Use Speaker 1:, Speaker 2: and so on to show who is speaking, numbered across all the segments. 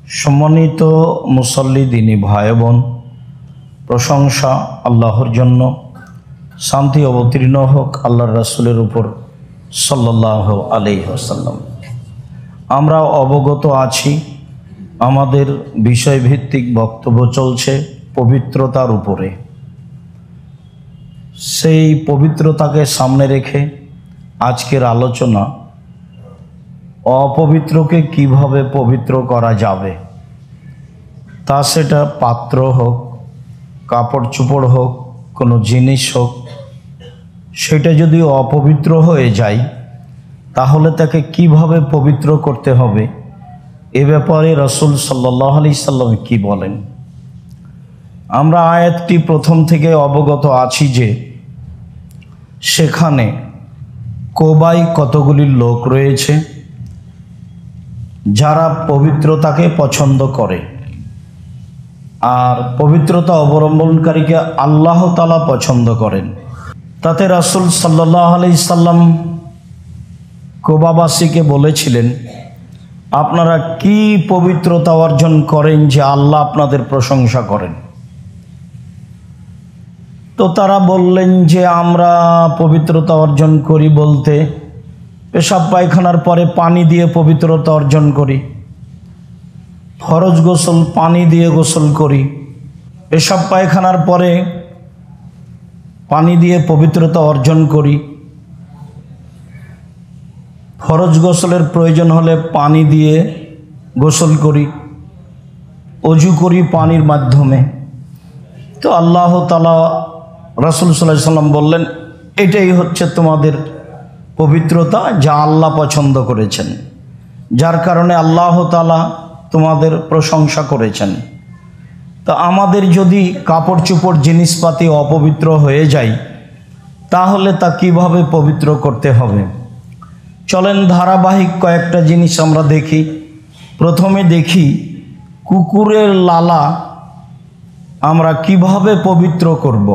Speaker 1: সম্মানিত মুসল্লি দিনী ভাই বোন, প্রশংসা আল্লাহর জন্য, শান্তি অবতীর্ণ হোক আল্লাহর রাসূলের উপর সাল্লাল্লাহু আলাইহি ওয়াসাল্লাম। আমরা অবগত আছি, আমাদের বিষয়ভিত্তিক বক্তব্য চলছে পবিত্রতার উপরে। সেই পবিত্রতাকে সামনে রেখে আজকের আলোচনা অপবিত্রকে কিভাবে পবিত্র করা যাবে, তা সেটা পাত্র হোক, কাপড় চোপড় হোক, কোনো জিনিস হোক, সেটা যদি অপবিত্র হয়ে যায় তাহলে তাকে কিভাবে পবিত্র করতে হবে, এ ব্যাপারে রাসূল সাল্লাল্লাহু আলাইহি সাল্লাম কি বলেন। আমরা আয়াতটি প্রথম থেকে অবগত আছি যে সেখানে কোবায় কতগুলি লোক রয়েছে যারা পবিত্রতাকে পছন্দ করে, আর পবিত্রতা অবলম্বনকারীকে আল্লাহ তাআলা পছন্দ করেন। তাতে রাসূল সাল্লাল্লাহু আলাইহি সাল্লাম কোবাবাসীকে বলেছিলেন, আপনারা কি পবিত্রতা অর্জন করেন যে আল্লাহ আপনাদের প্রশংসা করেন? তো তারা বললেন যে আমরা পবিত্রতা অর্জন করি বলতে পেশাব পায়খানার পরে পানি দিয়ে পবিত্রতা অর্জন করি, ফরজ গোসল পানি দিয়ে গোসল করি, পেশাব পায়খানার পরে পানি দিয়ে পবিত্রতা অর্জন করি, ফরজ গোসলের প্রয়োজন হলে পানি দিয়ে গোসল করি, অজু করি পানির মাধ্যমে। তো আল্লাহ তাআলা রাসূল সাল্লাল্লাহু আলাইহি সাল্লাম বললেন, এটাই হচ্ছে তোমাদের পবিত্রতা যা আল্লাহ পছন্দ করেছেন, যার কারণে আল্লাহ তাআলা তোমাদের প্রশংসা করেছেন। তো আমাদের যদি কাপড় চোপড় জিনিসপাতি অপবিত্র হয়ে যায় তাহলে তা কিভাবে পবিত্র করতে হবে? চলেন ধারাবাহিক কয়েকটা জিনিস আমরা দেখি। প্রথমে দেখি কুকুরের লালা আমরা কিভাবে পবিত্র করব।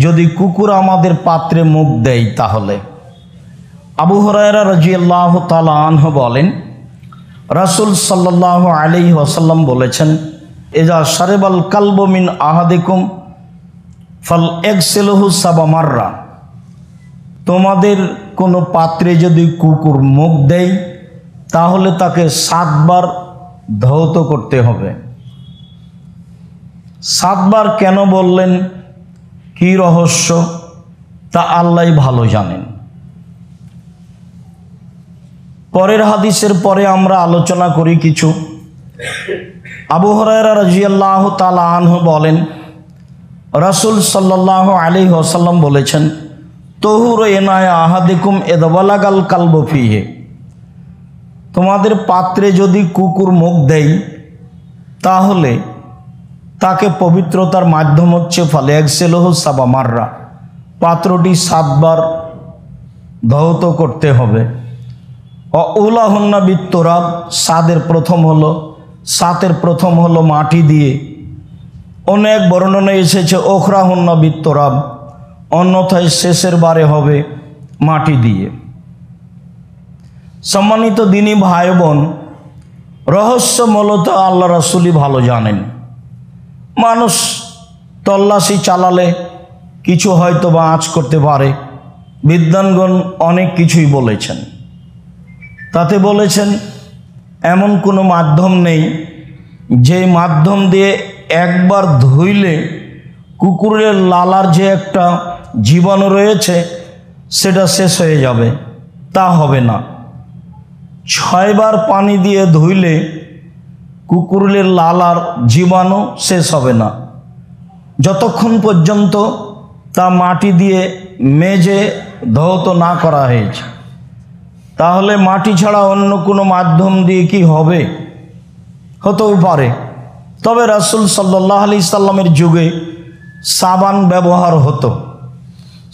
Speaker 1: যদি কুকুর আমাদের পাত্রে মুখ দেয় তাহলে আবু হুরায়রা রাদিয়াল্লাহু তাআলা আনহু বলেন, রাসূল সাল্লাল্লাহু আলাইহি ওয়াসাল্লাম বলেছেন, ইজা শারিবাল কালবু মিন আহাদিকুম ফালইগসিলহু সাবা মাররা। তোমাদের কোনো পাত্রে যদি কুকুর মুখ দেয় তাহলে তাকে 7 বার ধৌত করতে হবে। 7 বার কেন বললেন, কি রহস্য, তা আল্লাহই ভালো জানেন। পরের হাদিসের পরে আমরা আলোচনা করি কিছু। আবু হুরায়রা রাদিয়াল্লাহু তাআলা আনহু বলেন, রাসূল সাল্লাল্লাহু আলাইহি ওয়াসাল্লাম বলেছেন, তহুর ইনায়া আহাদিকুম ইযা বালাগাল কালবু ফিহি। তোমাদের পাত্রে যদি কুকুর মুখ দেয় তাহলে তাকে পবিত্রতার মাধ্যম হচ্ছে ফালইগসিলহু সাবা মাররা, পাত্রটি 7 বার ধৌত করতে হবে। উলাহুন্না বিত্তুরাব, সাতের প্রথম হলো মাটি দিয়ে। অনেক বর্ণনা এসেছে ওখরাহুন্না বিত্তুরাব, অন্যথায় শেষের বারে হবে মাটি দিয়ে। সম্মানিত দিনী ভাই বোন, রহস্য মূলত আল্লাহ রাসূলই ভালো জানেন। মানুষ তল্লাশি চালালে কিছু হয়তো বা আঁচ করতে পারে। বিদ্বানগণ অনেক কিছুই বলেছেন, তাতে বলেছেন এমন কোনো মাধ্যম নেই যে মাধ্যম দিয়ে একবার ধুইলে কুকুরের লালার যে একটা জীবাণু রয়েছে সেটা শেষ হয়ে যাবে, তা হবে না। 6 বার পানি দিয়ে ধুইলে কুকুরের লালার জীবাণু শেষ হবে না, যতক্ষণ পর্যন্ত তা মাটি দিয়ে মেজে ধৌত না করা হয়েছে। তাহলে মাটি ছাড়া অন্য কোনো মাধ্যম দিয়ে কি হবে? হতেও পারে। তবে রাসূল সাল্লাল্লাহু আলাইহি সাল্লামের যুগে সাবান ব্যবহার হতো।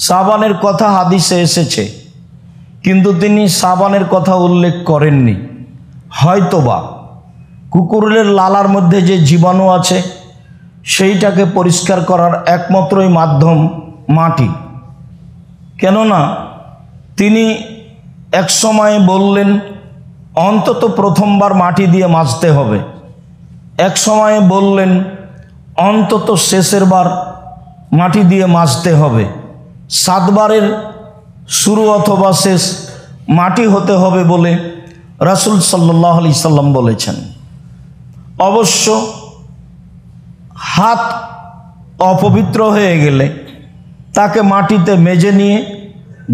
Speaker 1: সাবানের কথা হাদিসে এসেছে, কিন্তু তিনি সাবানের কথা উল্লেখ করেননি। হয়তোবা কুকুরের লালার মধ্যে যে জীবাণু আছে সেইটাকে পরিষ্কার করার একমাত্রই মাধ্যম মাটি। কেননা তিনি এক সময় বললেন অন্তত প্রথমবার মাটি দিয়ে মাজতে হবে। এক সময় বললেন অন্তত শেষের বার মাটি দিয়ে মাজতে হবে, 7 বারের শুরু অথবা শেষ মাটি হতে হবে বলে রাসূল সাল্লাল্লাহু আলাইহি সাল্লাম বলেছেন। অবশ্য হাত অপবিত্র হয়ে গেলে তাকে মাটিতে মেজে নিয়ে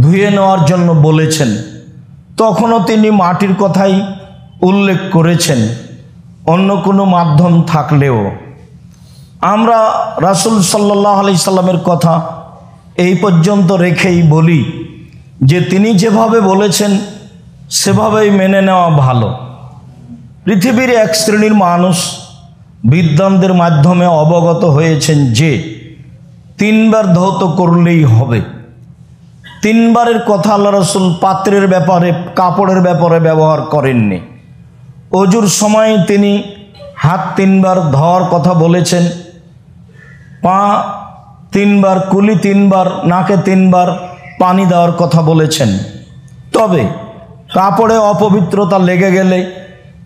Speaker 1: ধুয়ে নেওয়ার জন্য বলেছেন, তখনও তিনি মাটির কথাই উল্লেখ করেছেন অন্য কোনো মাধ্যম থাকলেও। আমরা রাসূল সাল্লাল্লাহু আলাইহি সাল্লামের কথা এই পর্যন্ত রেখেই বলি যে তিনি যেভাবে বলেছেন সেভাবেই মেনে নেওয়া ভালো। পৃথিবীর এক শ্রেণীর মানুষ বিদ্বানদের মাধ্যমে অবগত হয়েছেন যে 3 বার ধৌত করলেই হবে। 3 বারের কথা আল্লাহ রাসূল পাত্রের ব্যাপারে, কাপড়ের ব্যাপারে ব্যবহার করেননি। অজুর সময় তিনি হাত 3 বার ধোয়ার কথা বলেছেন, পা 3 বার, কুলি 3 বার, নাকে 3 বার পানি দেওয়ার কথা বলেছেন। তবে কাপড়ে অপবিত্রতা লেগে গেলে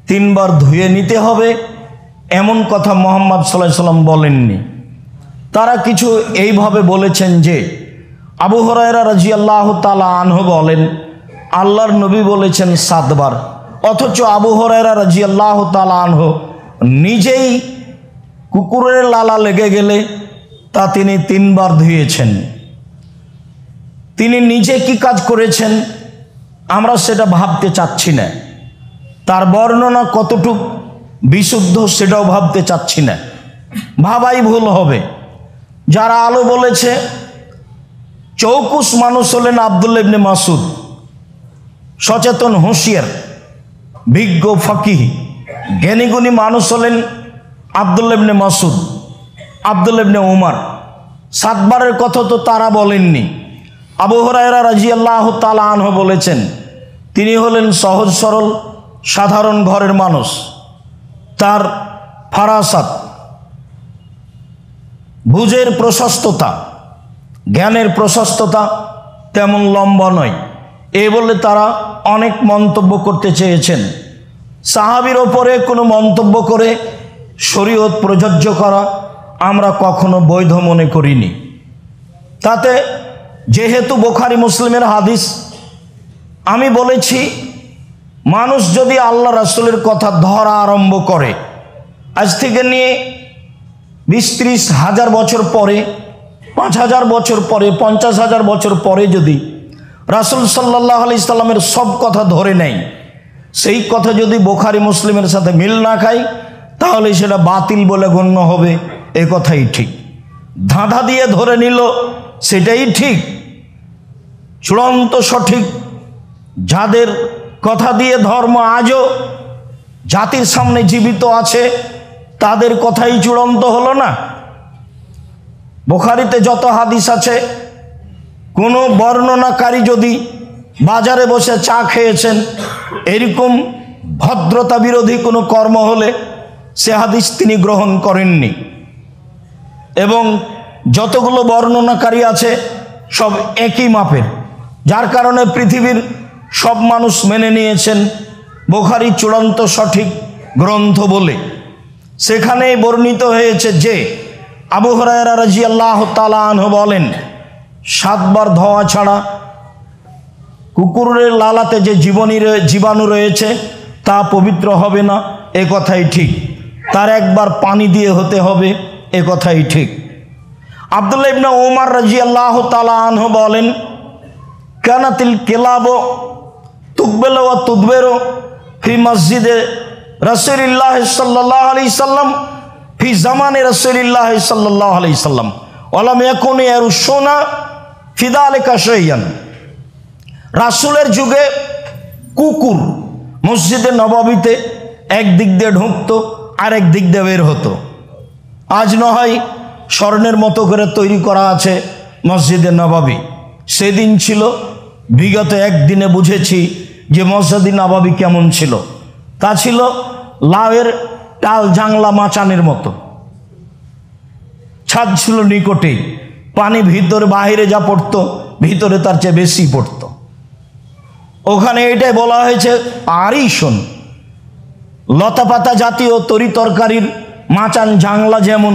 Speaker 1: 3 বার ধুয়ে নিতে হবে এমন কথা মুহাম্মদ সাল্লাল্লাহু আলাইহি সাল্লাম বলেননি। তারা কিছু এইভাবে বলেছেন যে আবু হুরায়রা রাদিয়াল্লাহু তাআলা আনহু বলেন আল্লাহর নবী বলেছেন 7 বার, অথচ আবু হুরায়রা রাদিয়াল্লাহু তাআলা আনহু নিজেই কুকুরের লালা লেগে গেলে তা তিনি 3 বার ধুয়েছেন। তিনি নিজে কি কাজ করেছেন আমরা সেটা ভাবতে চাচ্ছি না, তার বর্ণনা কতটুক বিশুদ্ধ সেটাও ভাবতে চাচ্ছি না, ভাবাই ভুল হবে। যারা আলো বলেছে চৌকুস মানুষ হলেন আব্দুল্লাহ ইবনে মাসউদ, সচেতন হুঁশিয়ার বিজ্ঞ ফাকিহ জ্ঞানীগুণী মানুষ হলেন আব্দুল্লাহ ইবনে মাসউদ, আব্দুল্লাহ ইবনে উমর। 7 বারের কথা তো তারা বলেননি। আবু হুরায়রা রাদিয়াল্লাহু তাআলা আনহু বলেছেন তিনি হলেন সহজ সরল সাধারণ ঘরের মানুষ, তার ফারাসাত, বুঝের প্রশস্ততা, জ্ঞানের প্রশস্ততা তেমন লম্বা নয়। এই বলে তারা অনেক মন্তব্য করতে চেয়েছেন। সাহাবীর ওপরে কোনো মন্তব্য করে শরীয়ত প্রযোজ্য করা আমরা কখনো বৈধ মনে করিনি। তাতে যেহেতু বুখারী মুসলিমের হাদিস, আমি বলেছি মানুষ যদি আল্লাহ রাসূলের কথা ধরা আরম্ভ করে আজ থেকে নিয়ে 20-30 হাজার বছর পরে, 5,000 বছর পরে, 50,000 বছর পরে যদি রাসূল সাল্লাল্লাহু আলাইহি সাল্লামের সব কথা ধরে নেয়, সেই কথা যদি বুখারী মুসলিমের সাথে মিল না খায় তাহলে সেটা বাতিল বলে গণ্য হবে। এ কথাই ঠিক। ধাঁধা দিয়ে ধরে নিল সেটাই ঠিক, চূড়ান্ত সঠিক। যাদের কথা দিয়ে ধর্ম আজও জাতির সামনে জীবিত আছে তাদের কথাই চূড়ান্ত হলো না। বুখারীতে যত হাদিস আছে, কোনো বর্ণনাকারী যদি বাজারে বসে চা খেয়েছেন এরকম ভদ্রতা বিরোধী কোনো কর্ম হলে সে হাদিস তিনি গ্রহণ করেননি। এবং যতগুলো বর্ণনাকারী আছে সব একই মাপের, যার কারণে পৃথিবীর সব মানুষ মেনে নিয়েছেন বুখারী চূড়ান্ত সঠিক গ্রন্থ বলে। সেখানেই বর্ণিত হয়েছে যে আবু হুরায়রা রাদিয়াল্লাহু তাআলা আনহু বলেন 7 বার ধোয়া ছাড়া কুকুরের লালাতে যে জীবাণু রয়েছে তা পবিত্র হবে না, এ কথাই ঠিক। তার 1 বার পানি দিয়ে হতে হবে, এ কথাই ঠিক। আব্দুল্লাহ ইবনে উমর রাদিয়াল্লাহু তাআলা আনহু বলেন কানাতিল কিলাবু তুকবালু ওয়া তুদবিরু ফি মসজিদে রাসূলুল্লাহ সাল্লাল্লাহু আলাইহি সাল্লাম ফি জামানে রাসূলুল্লাহ সাল্লাল্লাহু আলাইহি সাল্লাম ওয়া লাম ইয়াকুনু ইয়ারুশুনা ফি যালিকা শাইআন। রাসূলের যুগে কুকুর মসজিদে নববীতে এক দিক দিয়ে ঢুকতো আর এক দিক দিয়ে বের হতো। আজ নয় স্বর্ণের মতো করে তৈরি করা আছে মসজিদে নববী, সেদিন ছিল। বিগত একদিনে বুঝেছি যে মসজিদে নববী কেমন ছিল। তা ছিল লাউয়ের টাল জাংলা মাচানের মতো, ছাদ ছিল নিকটেই, পানি ভিতরে বাহিরে যা পড়তো ভিতরে তার চেয়ে বেশি পড়তো। ওখানে এটাই বলা হয়েছে আরিশন, লতা পাতা জাতীয় তরি তরকারির মাচান জাংলা যেমন,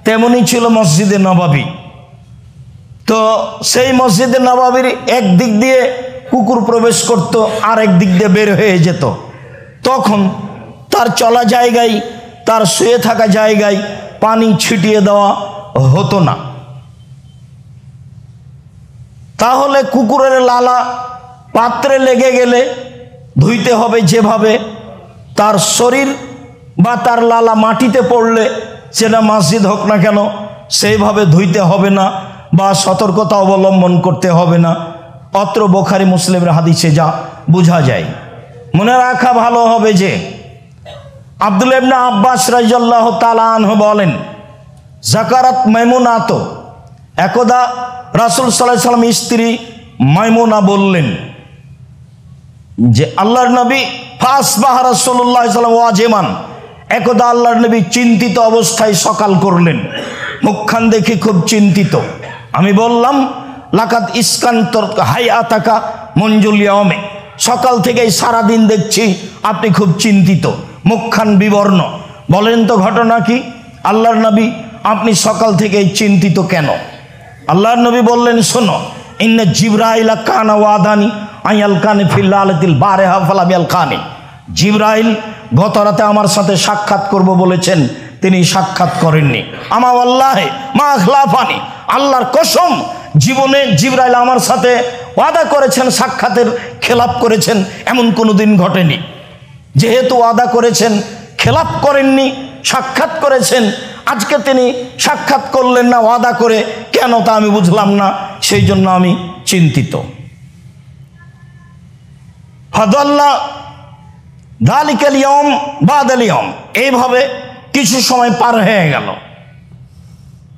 Speaker 1: তেমনই ছিল মসজিদে নববী। তো সেই মসজিদে নববীর এক দিক দিয়ে কুকুর প্রবেশ করত, আর এক দিক দিয়ে বের হয়ে যেত। তখন তার চলা জায়গায়, তার শুয়ে থাকা জায়গায় পানি ছিটিয়ে দেওয়া হতো না। তাহলে কুকুরের লালা পাত্রে লেগে গেলে ধুইতে হবে যেভাবে, তার শরীর বা তার লালা মাটিতে পড়লে সেটা মসজিদ হোক না কেন সেইভাবে ধুইতে হবে না বা সতর্কতা অবলম্বন করতে হবে না। অত্র বুখারী মুসলিমের হাদিসে যা বোঝা যায়। মনে রাখা ভালো হবে যে আব্দুল্লাহ ইবনে আব্বাস রাদিয়াল্লাহু তাআলা আনহু বলেন, যাকারাত মাইমুনাত, একদা রাসূল সাল্লাল্লাহু আলাইহি সাল্লাম স্ত্রী মাইমুনা বললেন যে আল্লাহর নবী ফাসবাহ রাসূলুল্লাহ সাল্লাল্লাহু আলাইহি ওয়াসাল্লাম ওয়াজিমান, একদা আল্লাহর নবী চিন্তিত অবস্থায় সকাল করলেন, মুখখান দেখে খুব চিন্তিত। আমি বললাম লাকাত ইসকান্তর হায়াতাকা মঞ্জুল ইয়াউমে, সকাল থেকেই সারাদিন দেখছি আপনি খুব চিন্তিত, মুখখান বিবর্ণ। বলেন তো ঘটনা কি? আল্লাহর নবী আপনি সকাল থেকেই চিন্তিত কেন? আল্লাহর নবী বললেন, শোনো, ইন্না জিবরাইলা কানা ওয়াদানি আইয়াল কানি ফিল লাইলাতিল বারিহা ফালাম ইয়ালকানি। জিবরাইল গত রাতে আমার সাথে সাক্ষাৎ করব বলেছেন, তিনি সাক্ষাৎ করেননি। আমা আল্লাহে মা আখলাফানি, আল্লাহর কসম জীবনে জিবরাইল আমার সাথে ওয়াদা করেছেন, সাক্ষাতের খেলাপ করেছেন এমন কোনো দিন ঘটেনি। যেহেতু ওয়াদা করেছেন, খেলাপ করেননি, সাক্ষাৎ করেছেন, আজকে তিনি সাক্ষাৎ করলেন না ওয়াদা করে, কেন তা আমি বুঝলাম না, সেই জন্য আমি চিন্তিত। ফাদাল্লা যালিকাল ইয়াউম বাদাল ইয়াউম, এইভাবে কিছু সময় পার হয়ে গেল।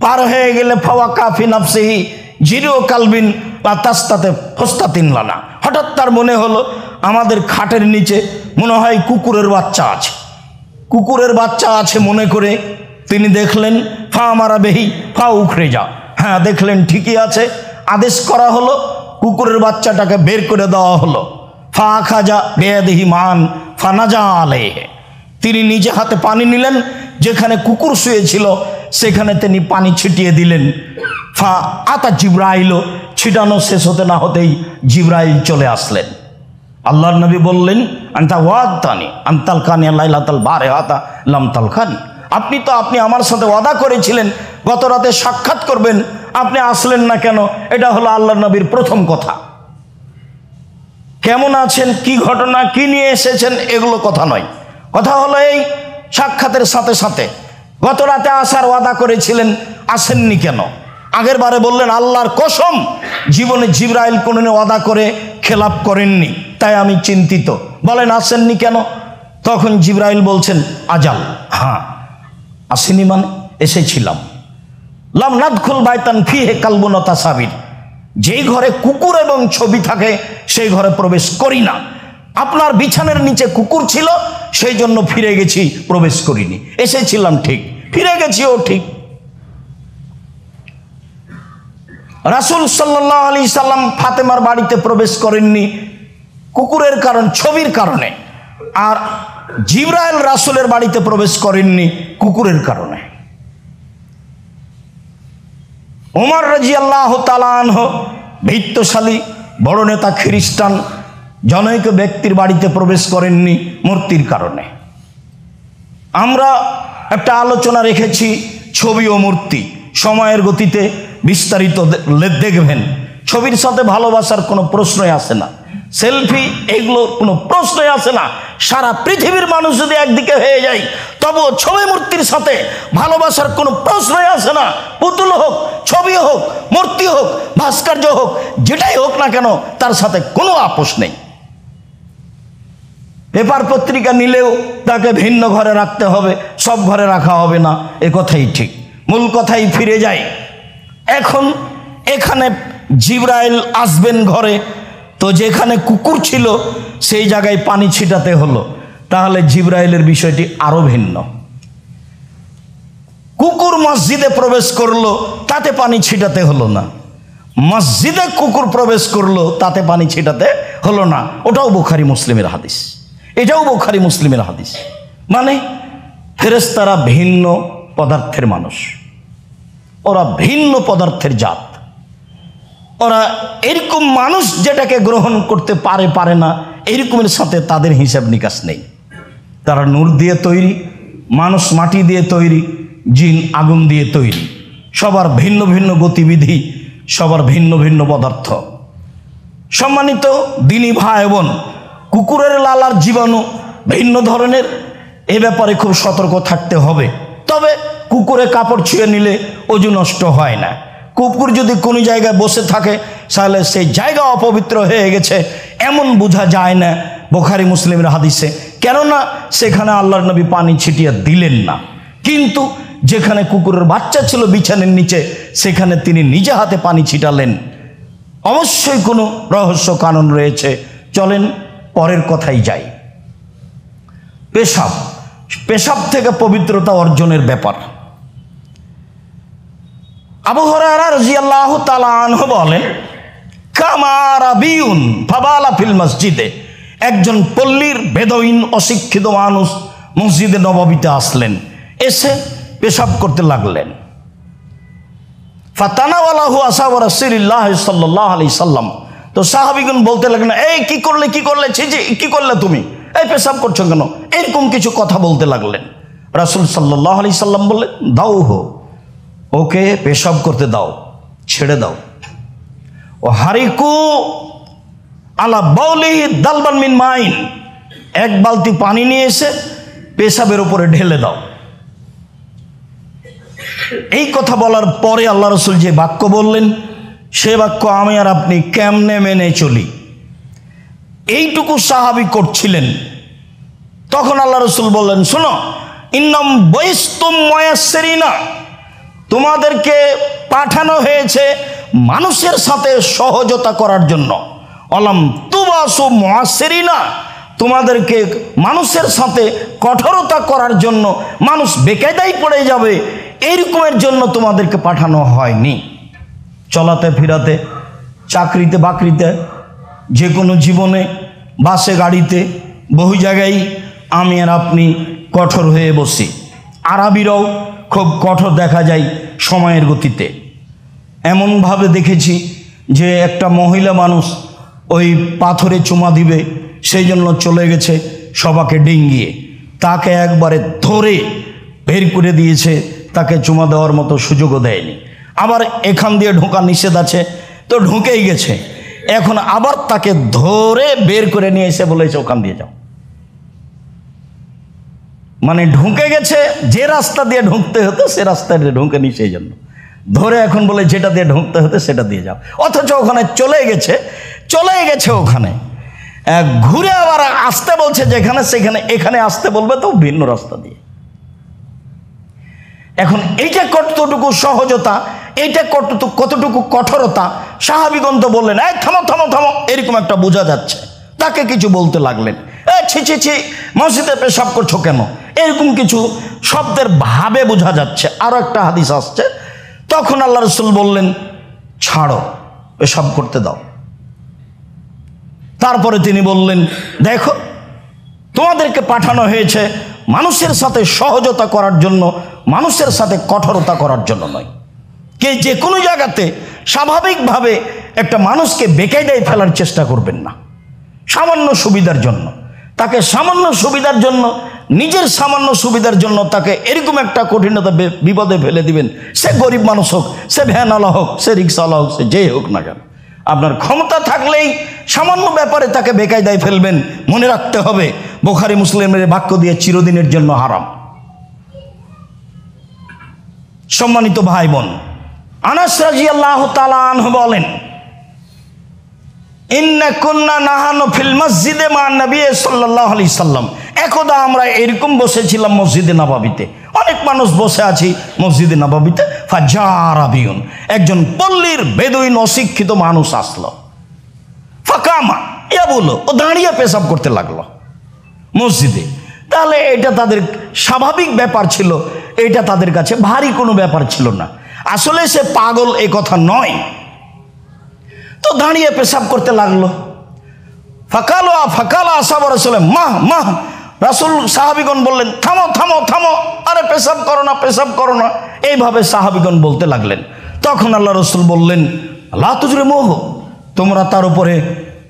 Speaker 1: পার হয়ে গেলে ফাওয়াকা ফি নাফসিহি জিরো কালবিন লা তাস্তাতে ফস্তাতিন লানা, হঠাৎ তার মনে হলো আমাদের খাটের নিচে মনে হয় কুকুরের বাচ্চা আছে, কুকুরের বাচ্চা আছে মনে করে তিনি দেখলেন ফা আমারা বেহি ফা উখরে যা, হ্যাঁ দেখলেন ঠিকই আছে। আদেশ করা হলো, কুকুরের বাচ্চাটাকে বের করে দেওয়া হলো। ফা খাজা বেয়াদিহি মান ফানাজা আলাইহি, তিনি নিজে হাতে পানি নিলেন, যেখানে কুকুর শুয়েছিল সেখানে তিনি পানি ছিটিয়ে দিলেন। ফা আতা জিবরাইল, ছিটানো শেষ হতে না হতেই জিবরাইল চলে আসলেন। আল্লাহর নবী বললেন, আনতা ওয়াদানি আনতাল কানি লাইলাতাল বারিহাতা লাম তালকানি, আপনি আমার সাথে ওয়াদা করেছিলেন গত রাতে সাক্ষাৎ করবেন, আপনি আসলেন না কেন? এটা হলো আল্লাহর নবীর প্রথম কথা। কেমন আছেন, কি ঘটনা, কি নিয়ে এসেছেন, এগুলো কথা নয়। কথা হলো এই সাক্ষাতের সাথে সাথে গত রাতে আসার ওয়াদা করেছিলেন, আসেননি কেন? আগের বারে বললেন আল্লাহর কসম জীবনে জিবরাইল কোনদিন ওয়াদা করে খেলাপ করেননি, তাই আমি চিন্তিত। বলেন আসেননি কেন? তখন জিবরাইল বলছেন আজাল, হ্যাঁ আসেনি মানে এসেছিলাম। লাম নাদখুল বাইতান ফিহে কালবুন ওয়া তাসাবির, যেই ঘরে কুকুর এবং ছবি থাকে সেই ঘরে প্রবেশ করি না। আপনার বিছানার নিচে কুকুর ছিল, সেই জন্য ফিরে গেছি, প্রবেশ করিনি। এসেছিলাম ঠিক, ফিরে গেছিও ঠিক। রাসূল সাল্লাল্লাহু আলাইহি সাল্লাম ফাতেমার বাড়িতে প্রবেশ করেননি কুকুরের কারণ, ছবির কারণে, আর জিবরাইল রাসূলের বাড়িতে প্রবেশ করেননি কুকুরের কারণে। ওমর রাদিয়াল্লাহু তাআলা আনহু ভিত্তশালী বড় নেতা খ্রিস্টান জনৈক ব্যক্তির বাড়িতে প্রবেশ করেননি মূর্তির কারণে। আমরা একটা আলোচনা রেখেছি ছবি ও মূর্তি, সময়ের গতিতে বিস্তারিত দেখবেন। ছবির সাথে ভালোবাসার কোনো প্রশ্নই আসে না, সেলফি এগুলো কোনো প্রশ্নই আসে না। সারা পৃথিবীর মানুষ যদি একদিকে হয়ে যায়, তবুও ছবি মূর্তির সাথে ভালোবাসার কোনো প্রশ্নই আসে না। পুতুল হোক, ছবি হোক, মূর্তি হোক, ভাস্কর্য হোক, যেটাই হোক না কেন তার সাথে কোনো আপোষ নেই। পেপার পত্রিকা নিলেও তাকে ভিন্ন ঘরে রাখতে হবে, সব ঘরে রাখা হবে না, এ কথাই ঠিক। মূল কথাই ফিরে যায়। এখন এখানে জিবরাইল আসবেন ঘরে, তো যেখানে কুকুর ছিল সেই জায়গায় পানি ছিটাতে হলো, তাহলে জিবরাইলের বিষয়টি আরো ভিন্ন। কুকুর মসজিদে প্রবেশ করলো, তাতে পানি ছিটাতে হলো না। মসজিদে কুকুর প্রবেশ করলো, তাতে পানি ছিটাতে হলো না। ওটাও বুখারী মুসলিমের হাদিস, এটাও বুখারী মুসলিমের হাদিস। মানে ফেরেশতারা ভিন্ন পদার্থের মানুষ, ওরা ভিন্ন পদার্থের জাত, ওরা এরকম মানুষ যেটাকে গ্রহণ করতে পারে না এরকমের সাথে তাদের হিসাব নিকাশ নেই। তারা নূর দিয়ে তৈরি, মানুষ মাটি দিয়ে তৈরি, জিন আগুন দিয়ে তৈরি, সবার ভিন্ন ভিন্ন গতিবিধি, সবার ভিন্ন ভিন্ন পদার্থ। সম্মানিত দিনী ভাই বোন, কুকুরের লালার জীবাণু ভিন্ন ধরনের, এ ব্যাপারে খুব সতর্ক থাকতে হবে। তবে কুকুরে কাপড় ছুঁয়ে নিলে অজু নষ্ট হয় না। কুকুর যদি কোনো জায়গায় বসে থাকে তাহলে সেই জায়গা অপবিত্র হয়ে গেছে এমন বোঝা যায় না বুখারী মুসলিমের হাদিসে, কেননা সেখানে আল্লাহর নবী পানি ছিটিয়ে দিলেন না। কিন্তু যেখানে কুকুরের বাচ্চা ছিল বিছানার নিচে, সেখানে তিনি নিজে হাতে পানি ছিটালেন। অবশ্যই কোনো রহস্য কারণ রয়েছে। চলেন পরের কথাই যাই। পেশাব, পেশাব থেকে পবিত্রতা অর্জনের ব্যাপার। আবু হুরায়রা রাদিয়াল্লাহু তাআলা আনহু বলেন, কামা রাবিউন ফাবালা ফিল মসজিদে, একজন পল্লীর বেদউইন অশিক্ষিত মানুষ মসজিদে নববীতে আসলেন, এসে পেশাব করতে লাগলেন। ফাতানাওয়ালাহু আসহাবু রাসূলিল্লাহ সাল্লাল্লাহু আলাইহি সাল্লাম, তো সাহাবীগণ বলতে লাগলেন, এই কি করলে ছি কি করলে তুমি, এই পেশাব করছো কেন, এরকম কিছু কথা বলতে লাগলেন। রাসূল সাল্লাল্লাহু আলাইহি সাল্লাম বললেন, দাও হো, ওকে পেশাব করতে দাও, ছেড়ে দাও। ও হারিকু আলা বাউলিহি দালবান মিন মাইন, এক বালতি পানি নিয়ে এসে পেশাবের উপরে ঢেলে দাও। এই কথা বলার পরে আল্লাহ রসুল যে বাক্য বললেন, সে বাক্য আমি আর আপনি কেমনে মেনে চলি, এইটুকু সাহাবী করছিলেন। তখন আল্লাহ রসুল বললেন, শোনো, ইন্নাম বৈস্তুম মুয়াসসিরিনা, তোমাদেরকে পাঠানো হয়েছে মানুষের সাথে সহজতা করার জন্য। অলাম তুবাসু মুয়াসসিরিনা, তোমাদেরকে মানুষের সাথে কঠোরতা করার জন্য, মানুষ বেকায়দায় পড়ে যাবে এইরকমের জন্য তোমাদেরকে পাঠানো হয়নি। চলাতে ফিরাতে, চাকরিতে বাকরিতে, যে কোনো জীবনে, বাসে গাড়িতে, বহু জায়গায় আমি আর আপনি কঠোর হয়ে বসি। আরবিরাও খুব কঠোর দেখা যায় সময়ের গতিতে। এমনভাবে দেখেছি যে একটা মহিলা মানুষ ওই পাথরে চুমা দিবে, সেই জন্য চলে গেছে সবাকে ডিঙ্গিয়ে, তাকে একবারে ধরে বের করে দিয়েছে, তাকে চুমা দেওয়ার মতো সুযোগও দেয়নি। আবার এখান দিয়ে ঢোকা নিষেধ আছে, তো ঢুকেই গেছে, এখন আবার তাকে ধরে বের করে নিয়ে এসে বলেছে ওখান দিয়ে যাও। মানে ঢুকে গেছে, যে রাস্তা দিয়ে ঢুকতে হতো সে রাস্তায় ঢুকেনি, সেই জন্য ধরে এখন বলে যেটা দিয়ে ঢুকতে হতো সেটা দিয়ে যাও। অথচ ওখানে চলে গেছে ওখানে ঘুরে আবার আসতে বলছে, যেখানে সেখানে এখানে আসতে বলবে তো ভিন্ন রাস্তা দিয়ে। এখন এইটা কতটুকু সহজতা, এইটা কতটুকু কঠোরতা, সাহাবীগণ তো বললেন, এই থামো থামো থামো, এরকম একটা বোঝা যাচ্ছে। তাকে কিছু বলতে লাগলেন, ছি মসজিদে পেশাব করছো কেন, এরকম কিছু শব্দের ভাবে বোঝা যাচ্ছে। আরো একটা হাদিস আসছে, তখন আল্লাহ রাসূল বললেন, ছাড়ো, পেশাব করতে দাও। তারপরে তিনি বললেন, দেখো, তোমাদেরকে পাঠানো হয়েছে মানুষের সাথে সহজতা করার জন্য, মানুষের সাথে কঠোরতা করার জন্য নয়। কে যে কোনো জায়গাতে স্বাভাবিকভাবে একটা মানুষকে বেকায়দায় ফেলার চেষ্টা করবেন না। সামান্য সুবিধার জন্য তাকে, সামান্য সুবিধার জন্য, নিজের সামান্য সুবিধার জন্য তাকে এরকম একটা কঠিনতা বিপদে ফেলে দিবেন। সে গরিব মানুষ হোক, সে ভ্যানওয়ালা হোক, সে রিক্সাওয়ালা হোক, সে যেই হোক না কেন, আপনার ক্ষমতা থাকলেই সামান্য ব্যাপারে তাকে বেকায়দায় ফেলবেন। মনে রাখতে হবে, বুখারী মুসলিমের বাক্য দিয়ে চিরদিনের জন্য হারাম। সম্মানিত ভাই বোন, আনাস রাদিয়াল্লাহু তাআলা আনহু বলেন, ইন্না কুন্না নাহানু ফিল মসজিদে মা নবী সাল্লাল্লাহু আলাইহি সাল্লাম, একদা আমরা এরকম বসেছিলাম মসজিদে নববীতে, অনেক মানুষ বসে আছি মসজিদে নববীতে। ফাজারাবিউন, একজন পল্লীর বেদুইন অশিক্ষিত মানুষ আসলো। ফাকামা, বলো, ও দাঁড়িয়ে পেশাব করতে লাগলো মসজিদে। তাহলে এটা তাদের স্বাভাবিক ব্যাপার ছিল, এটা তাদের কাছে ভারী কোনো ব্যাপার ছিল না। আসলে সে পাগল এ কথা নয়, তো দাঁড়িয়ে পেশাব করতে লাগলো। ফাকালা আসহাবু রাসূল, মা রাসূল, সাহাবীগণ বললেন, থামো থামো থামো, পেশাব করো না, পেশাব করো না, এইভাবে সাহাবীগণ বলতে লাগলেন। তখন আল্লাহ রসুল বললেন, লা তুজরিমুহু, তোমরা তার উপরে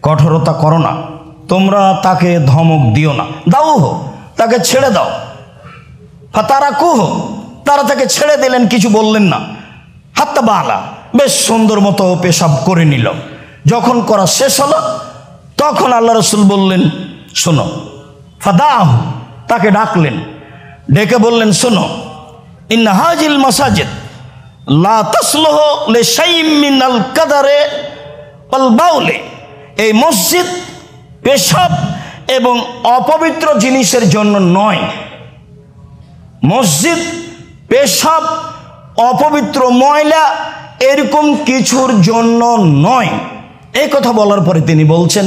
Speaker 1: কঠোরতা করো না, তোমরা তাকে ধমক দিও না, দাউহু, তাকে ছেড়ে দাও। ফাতারাকুহু, তারা তাকে ছেড়ে দিলেন, কিছু বললেন না। হাত্তা বালা, বেশ সুন্দর মতো পেশাব করে নিল। যখন করা শেষ হলো তখন আল্লাহ রসুল বললেন, শোনো, ফাদাহু, তাকে ডাকলেন, ডেকে বললেন, শোনো, ইন্না হাজিল মাসাজিদ লা তাসলুহু লিশাইইন মিনাল কাদারে ওয়াল বাউলি, এই মসজিদ পেশাব এবং অপবিত্র জিনিসের জন্য নয়। মসজিদ পেশাব, অপবিত্র, ময়লা এরকম কিছুর জন্য নয়। এই কথা বলার পরে তিনি বলছেন,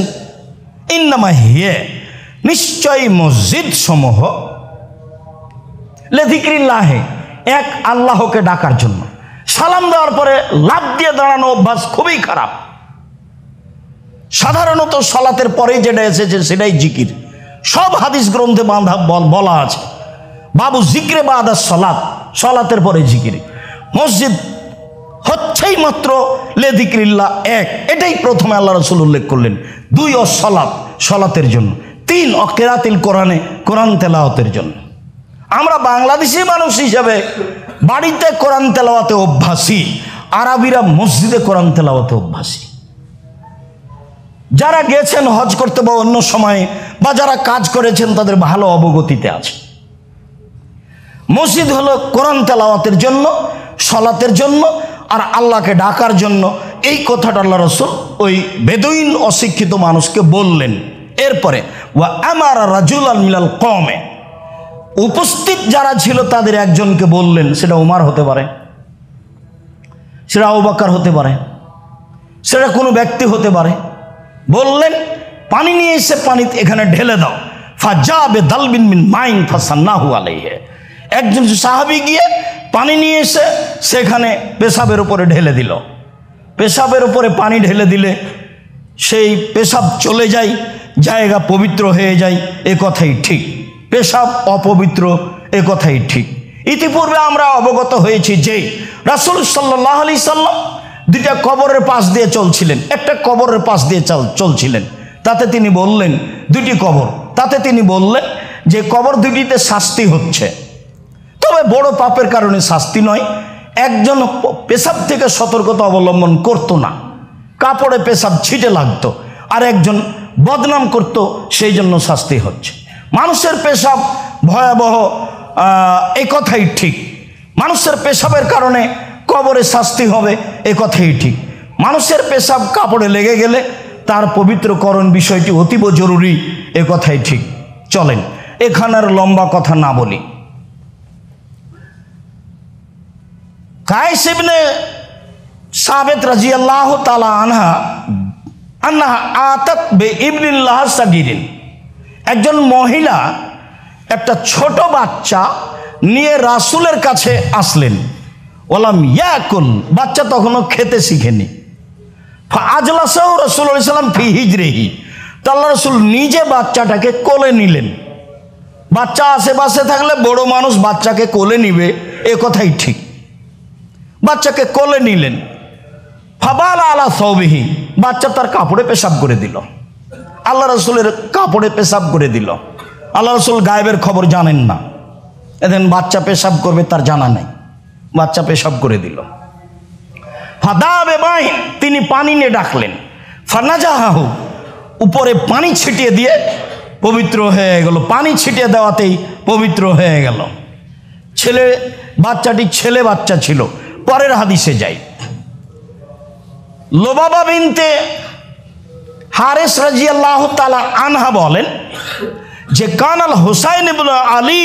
Speaker 1: ইন্নামা হিয়া, নিশ্চয়ই মসজিদ সমূহ, লিযিকরিল্লাহি, এক আল্লাহকে ডাকার জন্য। সালাম দেওয়ার পরে লাফ দিয়ে দাঁড়ানো অভ্যাস খুবই খারাপ। সাধারণত সালাতের পরেই যেটা এসেছে সেটাই জিকির। সব হাদিস গ্রন্থে বলা আছে, বাবু জিক্রে বাদা সালাত, সালাতের পরে জিকির। মসজিদ হচ্ছেই মাত্র লিযিকরিল্লাহ, এক, এটাই প্রথমে আল্লাহ রাসূল উল্লেখ করলেন। 2 সালাত, সালাতের জন্য। 3 কিরাতিল কোরআনে, কোরআন তেলাওয়াতের জন্য। আমরা বাংলাদেশি মানুষ হিসাবে বাড়িতে কোরআন তেলাওয়াতে অভ্যাসী, আরবিরা মসজিদে কোরআন তেলাওয়াতে অভ্যাসী। যারা গেছেন হজ করতে বা অন্য সময়ে, বা যারা কাজ করেছেন তাদের ভালো অবগতিতে আছে। মসজিদ হলো কোরআন তেলাওয়াতের জন্য, সালাতের জন্য, আর আল্লাহকে ডাকার জন্য। এই কথাটা আল্লাহ রাসূল ওই বেদুইন অশিক্ষিত মানুষকে বললেন। এরপরে ওয়া আমারা রাজুলান মিনাল কওমে, উপস্থিত যারা ছিল তাদের একজনকে বললেন, সেটা উমার হতে পারে, সেটা আবু বকর হতে পারে, সেটা কোনো ব্যক্তি হতে পারে। বললেন, পানি নিয়ে এসে পানি এখানে ঢেলে দাও। ফাজাবে দালবিন মিন মাইন ফাসান্নাহু আলাইহি, একজন সাহাবী গিয়ে পানি নিয়ে এসে সেখানে পেশাবের উপরে ঢেলে দিল। পেশাবের উপরে পানি ঢেলে দিলে সেই পেশাব চলে যায়, জায়গা পবিত্র হয়ে যায়, এ কথাই ঠিক। পেশাব অপবিত্র, এ কথাই ঠিক। ইতিপূর্বে আমরা অবগত হয়েছি যে রাসূল সাল্লাল্লাহু আলাইহি সাল্লাম 2টা কবরের পাশ দিয়ে চলছিলেন, একটা কবরের পাশ দিয়ে চলছিলেন। তাতে তিনি বললেন, 2টি কবর, তাতে তিনি বললেন যে কবর 2টিতে শাস্তি হচ্ছে, তবে বড় পাপের কারণে শাস্তি নয়। একজন পেশাব থেকে সতর্কতা অবলম্বন করতো না, কাপড়ে পেশাব ছিটে লাগতো, আর একজন বদনাম করত, সেই জন্য শাস্তি হচ্ছে। মানুষের পেশাব ভয়াবহ, এই কথাই ঠিক। মানুষের পেশাবের কারণে কবরে শাস্তি হবে, এ কথাই ঠিক। মানুষের পেশাব কাপড়ে লেগে গেলে তার পবিত্রকরণ বিষয়টি অতীব জরুরি, এ কথাই ঠিক। চলেন এখানের লম্বা কথা না বলি। কায়েস ইবনে সাবিত রাদিয়াল্লাহু তাআলা আনহা আতাত বিইবনিল্লাহ সাগীরিন, একজন মহিলা একটা ছোট বাচ্চা নিয়ে রাসূলের কাছে আসলেন। ওয়ালাম ইয়াকুল, বাচ্চা তখনও খেতে শিখেনি। ফাআজলাসাহু রাসূলুল্লাহ সাল্লাল্লাহু আলাইহি ওয়াসাল্লাম ফি হিজরিহি, আল্লাহ রাসূল নিজে বাচ্চাটাকে কোলে নিলেন। বাচ্চা আশেপাশে থাকলে বড় মানুষ বাচ্চাকে কোলে নিবে, এ কথাই ঠিক। বাচ্চাকে কোলে নিলেন। ফাবালা আলা সাওবিহি, বাচ্চা তার কাপড়ে পেশাব করে দিল, আল্লাহ রাসূলের কাপড়ে পেশাব করে দিল। আল্লাহ রাসূল গায়েবের খবর জানেন না, এদিন বাচ্চা পেশাব করবে তার জানা নেই, বাচ্চা পেশাব করে দিল। ফাদাবে বাইন, তিনি পানি নিয়ে ডাকলেন। ফানাজাহু, উপরে পানি ছিটিয়ে দিয়ে পবিত্র হয়ে গেল, পানি ছিটিয়ে দেওয়াতেই পবিত্র হয়ে গেল। বাচ্চাটি ছেলে বাচ্চা ছিল। পরের হাদিসে যাই। লোবাবা বিনতে হারিস রাদিয়াল্লাহু তাআলা আনহা বলেন যে কানাল হুসাইন ইবনে আলী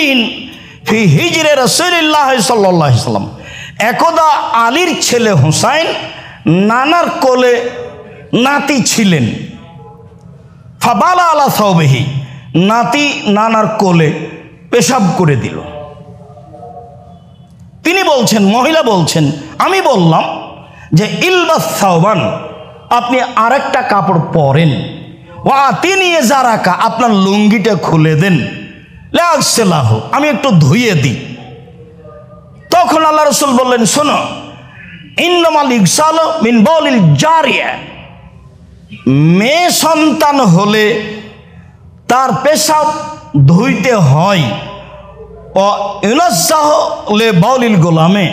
Speaker 1: ফি হিজরে রাসূলুল্লাহ সাল্লাল্লাহু আলাইহি ওয়াসাল্লাম, একদা আলীর ছেলে হুসাইন নানার কোলে নাতি ছিলেন। ফাবালা আলা সাওবিহি, নাতি নানার কোলে পেশাব করে দিল। তিনি বলছেন, মহিলা বলছেন, আমি বললাম যে ইলবাস সাওবান, আপনি আরেকটা কাপড় পরেন। ওয়া তিনি জারাকা, আপনার লুঙ্গিটা খুলে দেন। লাগসেলাহু, আমি একটু ধুইয়ে দিই। আল্লাহ রসুল বললেন, শোনো, ইন্নামাল ইগসালু মিন বাউলিল জারিয়া, মেয়ে সন্তান হলে তার পেশাব ধুইতে হয়, ও ইউনাজ্জাহ লে বাউলিল গোলামে,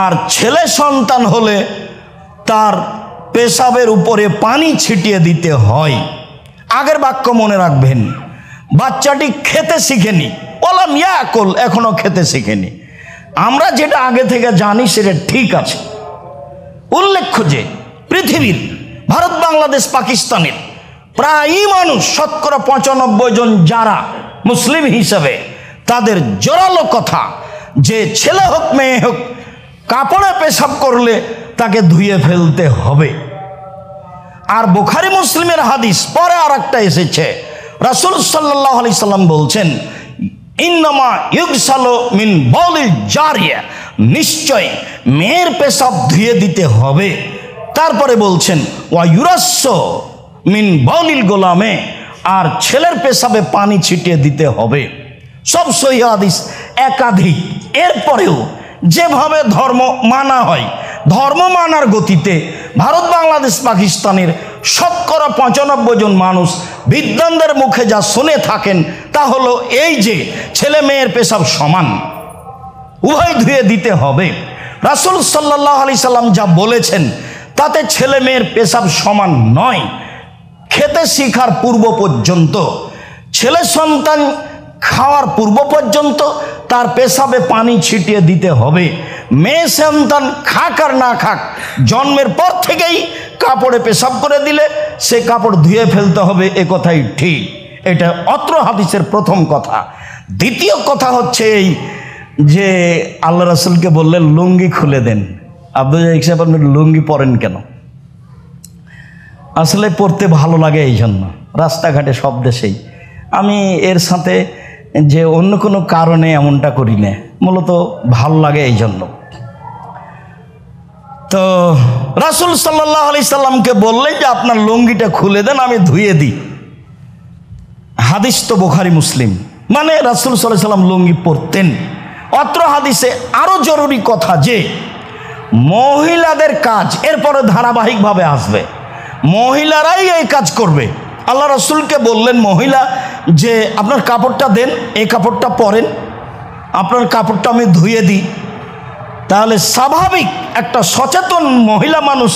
Speaker 1: আর ছেলে সন্তান হলে তার পেশাবের উপরে পানি ছিটিয়ে দিতে হয়। আগের বাক্য মনে রাখবেন, বাচ্চাটি খেতে শিখেনি, ওলাম ইয়াকুল, এখনো খেতে শিখেনি। আমরা যেটা আগে থেকে জানি সেটা ঠিক আছে। উল্লেখ্য যে পৃথিবীর ভারত, বাংলাদেশ, পাকিস্তানের প্রায়ই মানুষ, শতকরা 95 জন যারা মুসলিম হিসাবে, তাদের জোরালো কথা যে ছেলে হোক মেয়ে হোক, কাপড়ে পেশাব করলে তাকে ধুয়ে ফেলতে হবে। আর বুখারী মুসলিমের হাদিস পরে আর একটা এসেছে, রাসূল সাল্লাল্লাহু আলাইহি সাল্লাম বলছেন, ইন্নামা ইউগসালু মিন বাউলিল জারিয়া, নিশ্চয় মেয়ের পেশাব ধুয়ে দিতে হবে। তারপরে বলছেন, ওয়া ইউরাসসু মিন বাউলিল গোলামে, আর ছেলের পেশাবে পানি ছিটিয়ে দিতে হবে। সব সহিহ হাদিস, একাধিক। এরপরেও যেভাবে ধর্ম মানা হয়, ধর্ম মানার গতিতে ভারত, বাংলাদেশ, পাকিস্তানের শতকরা 95 জন মানুষ বিদ্বানদের মুখে যা শুনে থাকেন তা হলো এই যে ছেলে মেয়ের পেশাব সমান, উভয় ধুয়ে দিতে হবে। রাসূল সাল্লাল্লাহু আলাইহি সাল্লাম যা বলেছেন তাতে ছেলে মেয়ের পেশাব সমান নয়। খেতে শিখার পূর্ব পর্যন্ত, ছেলে সন্তান খাওয়ার পূর্ব পর্যন্ত তার পেশাবে পানি ছিটিয়ে দিতে হবে। মেয়ে সন্তান খাক আর না খাক, জন্মের পর থেকেই কাপড়ে পেশাব করে দিলে সে কাপড় ধুয়ে ফেলতে হবে, এ কথাই ঠিক। এটা অত্র হাদিসের প্রথম কথা। দ্বিতীয় কথা হচ্ছে এই যে আল্লাহ রাসূলকে বললেন লুঙ্গি খুলে দেন। আব্দুল জাহিদ সাহেব, আপনি লুঙ্গি পরেন কেন? আসলে পরতে ভালো লাগে, এই জন্য। রাস্তাঘাটে সব দেশেই। আমি এর সাথে যে অন্য কোনো কারণে এমনটা করি না, মূলত ভালো লাগে এই জন্য। তো রাসূল সাল্লাল্লাহু আলাইহি সাল্লামকে বললেন যে আপনার লুঙ্গিটা খুলে দেন, আমি ধুয়ে দিই। হাদিস তো বুখারী মুসলিম, মানে রাসূল সাল্লাল্লাহু আলাইহি সাল্লাম লুঙ্গি পরতেন। অত্র হাদিসে আরো জরুরি কথা যে মহিলাদের কাজ এরপরে ধারাবাহিকভাবে আসবে, মহিলারাই এই কাজ করবে। আল্লাহ রাসূলকে বললেন মহিলা যে আপনার কাপড়টা দেন, এই কাপড়টা পরেন, আপনার কাপড়টা আমি ধুয়ে দিই। তাহলে স্বাভাবিক একটা সচেতন মহিলা মানুষ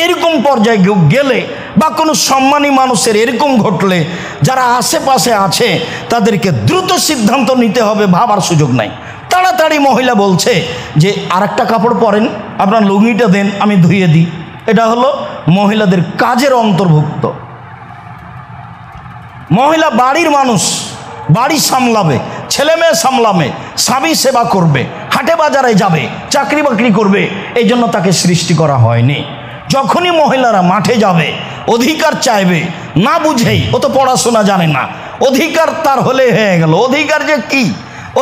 Speaker 1: এরকম পর্যায়ে গেলে বা কোনো সম্মানী মানুষের এরকম ঘটলে যারা আশেপাশে আছে তাদেরকে দ্রুত সিদ্ধান্ত নিতে হবে, ভাবার সুযোগ নাই। তাড়াতাড়ি মহিলা বলছে যে আরেকটা কাপড় পরেন, আপনার লুঙ্গিটা দেন, আমি ধুয়ে দিই। এটা হলো মহিলাদের কাজের অন্তর্ভুক্ত। মহিলা বাড়ির মানুষ, বাড়ি সামলাবে, ছেলে মেয়ে সামলাবে, স্বামী সেবা করবে, হাটে বাজারে যাবে, চাকরি বাকরি করবে, এই জন্য তাকে সৃষ্টি করা হয়নি। যখনই মহিলারা মাঠে যাবে, অধিকার চাইবে, না বুঝেই, ও তো পড়াশোনা জানে না, অধিকার তার হলে হয়ে গেল। অধিকার যে কি?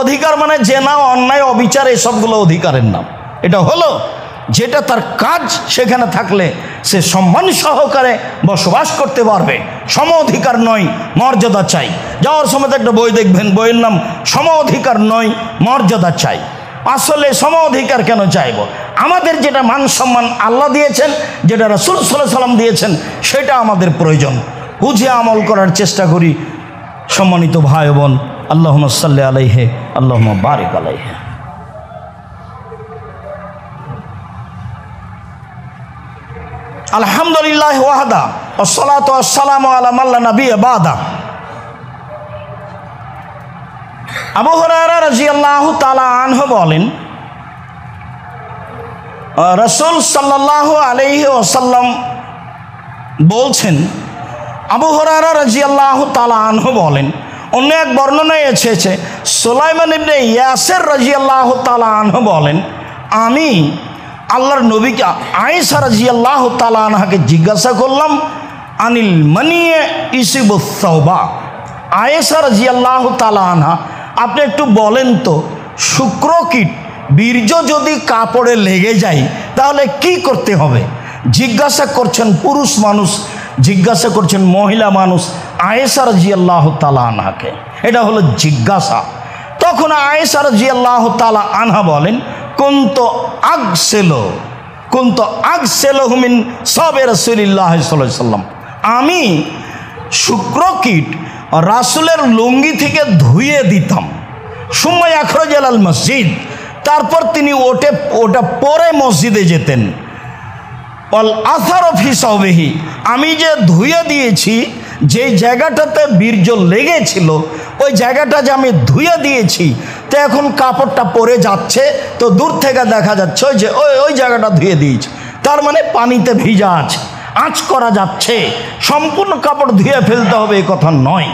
Speaker 1: অধিকার মানে জেনা, অন্যায়, অবিচার, এসবগুলো অধিকারের নাম। এটা হলো যেটা তার কাজ, সেখানে থাকলে সে সম্মান সহকারে বসবাস করতে পারবে। সম অধিকার নয়, মর্যাদা চাই। যাওয়ার সময় একটা বই দেখবেন, বইয়ের নাম সম অধিকার নয়, মর্যাদা চাই। আসলে সম অধিকার কেন চাইব? আমাদের যেটা মান সম্মান আল্লাহ দিয়েছেন, যেটা রাসূল সাল্লাল্লাহু আলাইহি সাল্লাম দিয়েছেন, সেটা আমাদের প্রয়োজন। বুঝে আমল করার চেষ্টা করি। সম্মানিত ভাই বোন, আল্লাহুম্মা সাল্লি আলাইহি, আল্লাহুম্মা বারিক আলাইহি। আলহামদুলিল্লাহ ওয়াহদা, ওয়াসসালাতু ওয়াসসালামু আলা মান লা নাবিয়্যা বাদা। আবু হুরায়রা রাদিয়াল্লাহু তাআলা আনহু বলেন, রাসূল সাল্লাল্লাহু আলাইহি ওয়াসাল্লাম বলছেন, আবু হুরায়রা রাদিয়াল্লাহু তাআলা আনহু বলেন, অন্য এক বর্ণনায় এসেছে সুলাইমান ইবনে ইয়াসির রাদিয়াল্লাহু তাআলা আনহু বলেন, আমি আল্লাহর নবীকে আয়েশা রাদিয়াল্লাহু তাআলা আনহাকে জিজ্ঞাসা করলাম, আনিল মানিয়ে ইসিবুস সাওবা। আয়েশা রাদিয়াল্লাহু তাআলা আনহা, আপনি একটু বলেন তো, শুক্রকীট বীর্য যদি কাপড়ে লেগে যায় তাহলে কি করতে হবে? জিজ্ঞাসা করছেন পুরুষ মানুষ, জিজ্ঞাসা করছেন মহিলা মানুষ আয়েশা রাদিয়াল্লাহু তাআলা আনহাকে। এটা হলো জিজ্ঞাসা। তখন আয়েশা রাদিয়াল্লাহু তাআলা আনহা বলেন, কুনতু আগসেলহু মিন সাবে রাসূলিল্লাহ সাল্লাল্লাহু আলাইহি ওয়াসাল্লাম, আমি শুক্রকীট রাসূলের লুঙ্গি থেকে ধুয়ে দিতাম। সুম্মা আখরাজাল আল মসজিদ, তারপর তিনি ওটা পরে মসজিদে যেতেন। অল আসার ফি সাওবিহি, আমি যে ধুয়ে দিয়েছি, যে জায়গাটাতে বীর্য লেগেছিল ওই জায়গাটা যে আমি ধুয়ে দিয়েছি, তো এখন কাপড়টা পরে যাচ্ছে, তো দূর থেকে দেখা যাচ্ছে ওই যে ওই জায়গাটা ধুয়ে দিয়েছি, তার মানে পানিতে ভিজা আছে, আঁচ করা যাচ্ছে। সম্পূর্ণ কাপড় ধুয়ে ফেলতে হবে এ কথা নয়,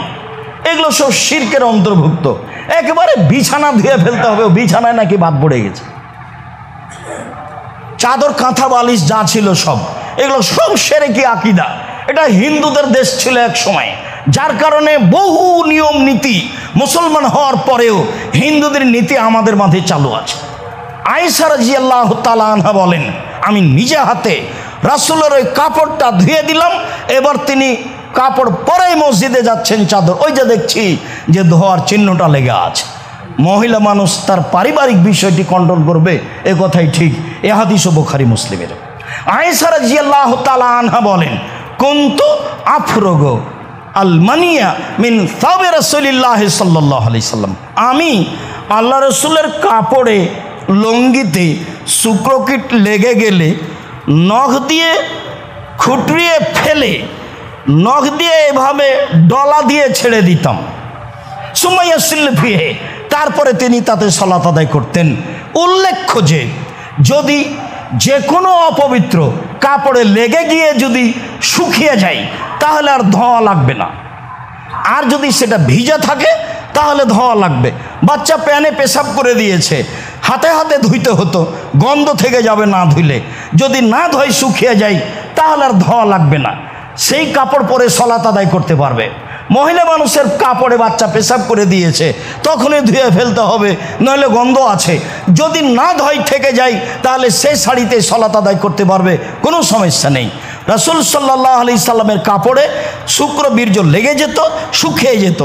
Speaker 1: এগুলো সব শিরকের অন্তর্ভুক্ত। একেবারে বিছানা ধুয়ে ফেলতে হবে, বিছানায় নাকি বাদ পড়ে গেছে, চাদর কাঁথা বালিশ যা ছিল সব, এগুলো সব শিরকি আকীদা। এটা হিন্দুদের দেশ ছিল এক সময়, যার কারণে বহু নিয়ম নীতি মুসলমান হওয়ার পরেও হিন্দুদের নীতি আমাদের মাঝে চালু আছে। আয়েশা রাদিয়াল্লাহু তাআলা আনহা বলেন, আমি নিজে হাতে রাসূলের ওই কাপড়টা ধুয়ে দিলাম, এবার তিনি কাপড় পরেই মসজিদে যাচ্ছেন, চাদর ওই যে দেখছি যে ধোয়ার চিহ্নটা লেগে আছে। মহিলা মানুষ তার পারিবারিক বিষয়টি কন্ট্রোল করবে, এ কথাই ঠিক। এ হাদিসও বুখারী মুসলিমের। আয়েশা রাদিয়াল্লাহু তাআলা আনহা বলেন, কুনতু আফরগু আল মানিয়া মিন সাওবি রাসূলিল্লাহ সাল্লাল্লাহু আলাইহি সাল্লাম, আমি আল্লাহ রসুলের কাপড়ে লুঙ্গিতে শুক্রকীট লেগে গেলে নখ দিয়ে খুঁটরিয়ে ফেলে নখ দিয়ে এভাবে ডলা দিয়ে ছেড়ে দিতাম। সুমাইয়া সিলফিহে, তারপরে তিনি তাতে সালাত আদায় করতেন। উল্লেখ্য যে যদি যে কোনো অপবিত্র কাপড়ে লেগে গিয়ে যদি শুকিয়ে যায় তাহলে আর ধোয়া লাগবে না, আর যদি সেটা ভিজা থাকে তাহলে ধোয়া লাগবে। বাচ্চা প্যানে পেশাব করে দিয়েছে, হাতে হাতে ধুইতে হতো, গন্ধ থেকে যাবে না ধুইলে। যদি না ধোয় শুকিয়ে যায় তাহলে আর ধোয়া লাগবে না, সেই কাপড় পরে সালাত আদায় করতে পারবে। মহিলা মানুষের কাপড়ে বাচ্চা পেশাব করে দিয়েছে, তখনই ধুয়ে ফেলতে হবে, নইলে গন্ধ আছে। যদি না ধোয় থেকে যায় তাহলে সেই শাড়িতে সালাত আদায় করতে পারবে, কোনো সমস্যা নেই। রাসূল সাল্লাল্লাহু আলাইহি সাল্লামের কাপড়ে শুক্র বীর্য লেগে যেত, শুকিয়ে যেত,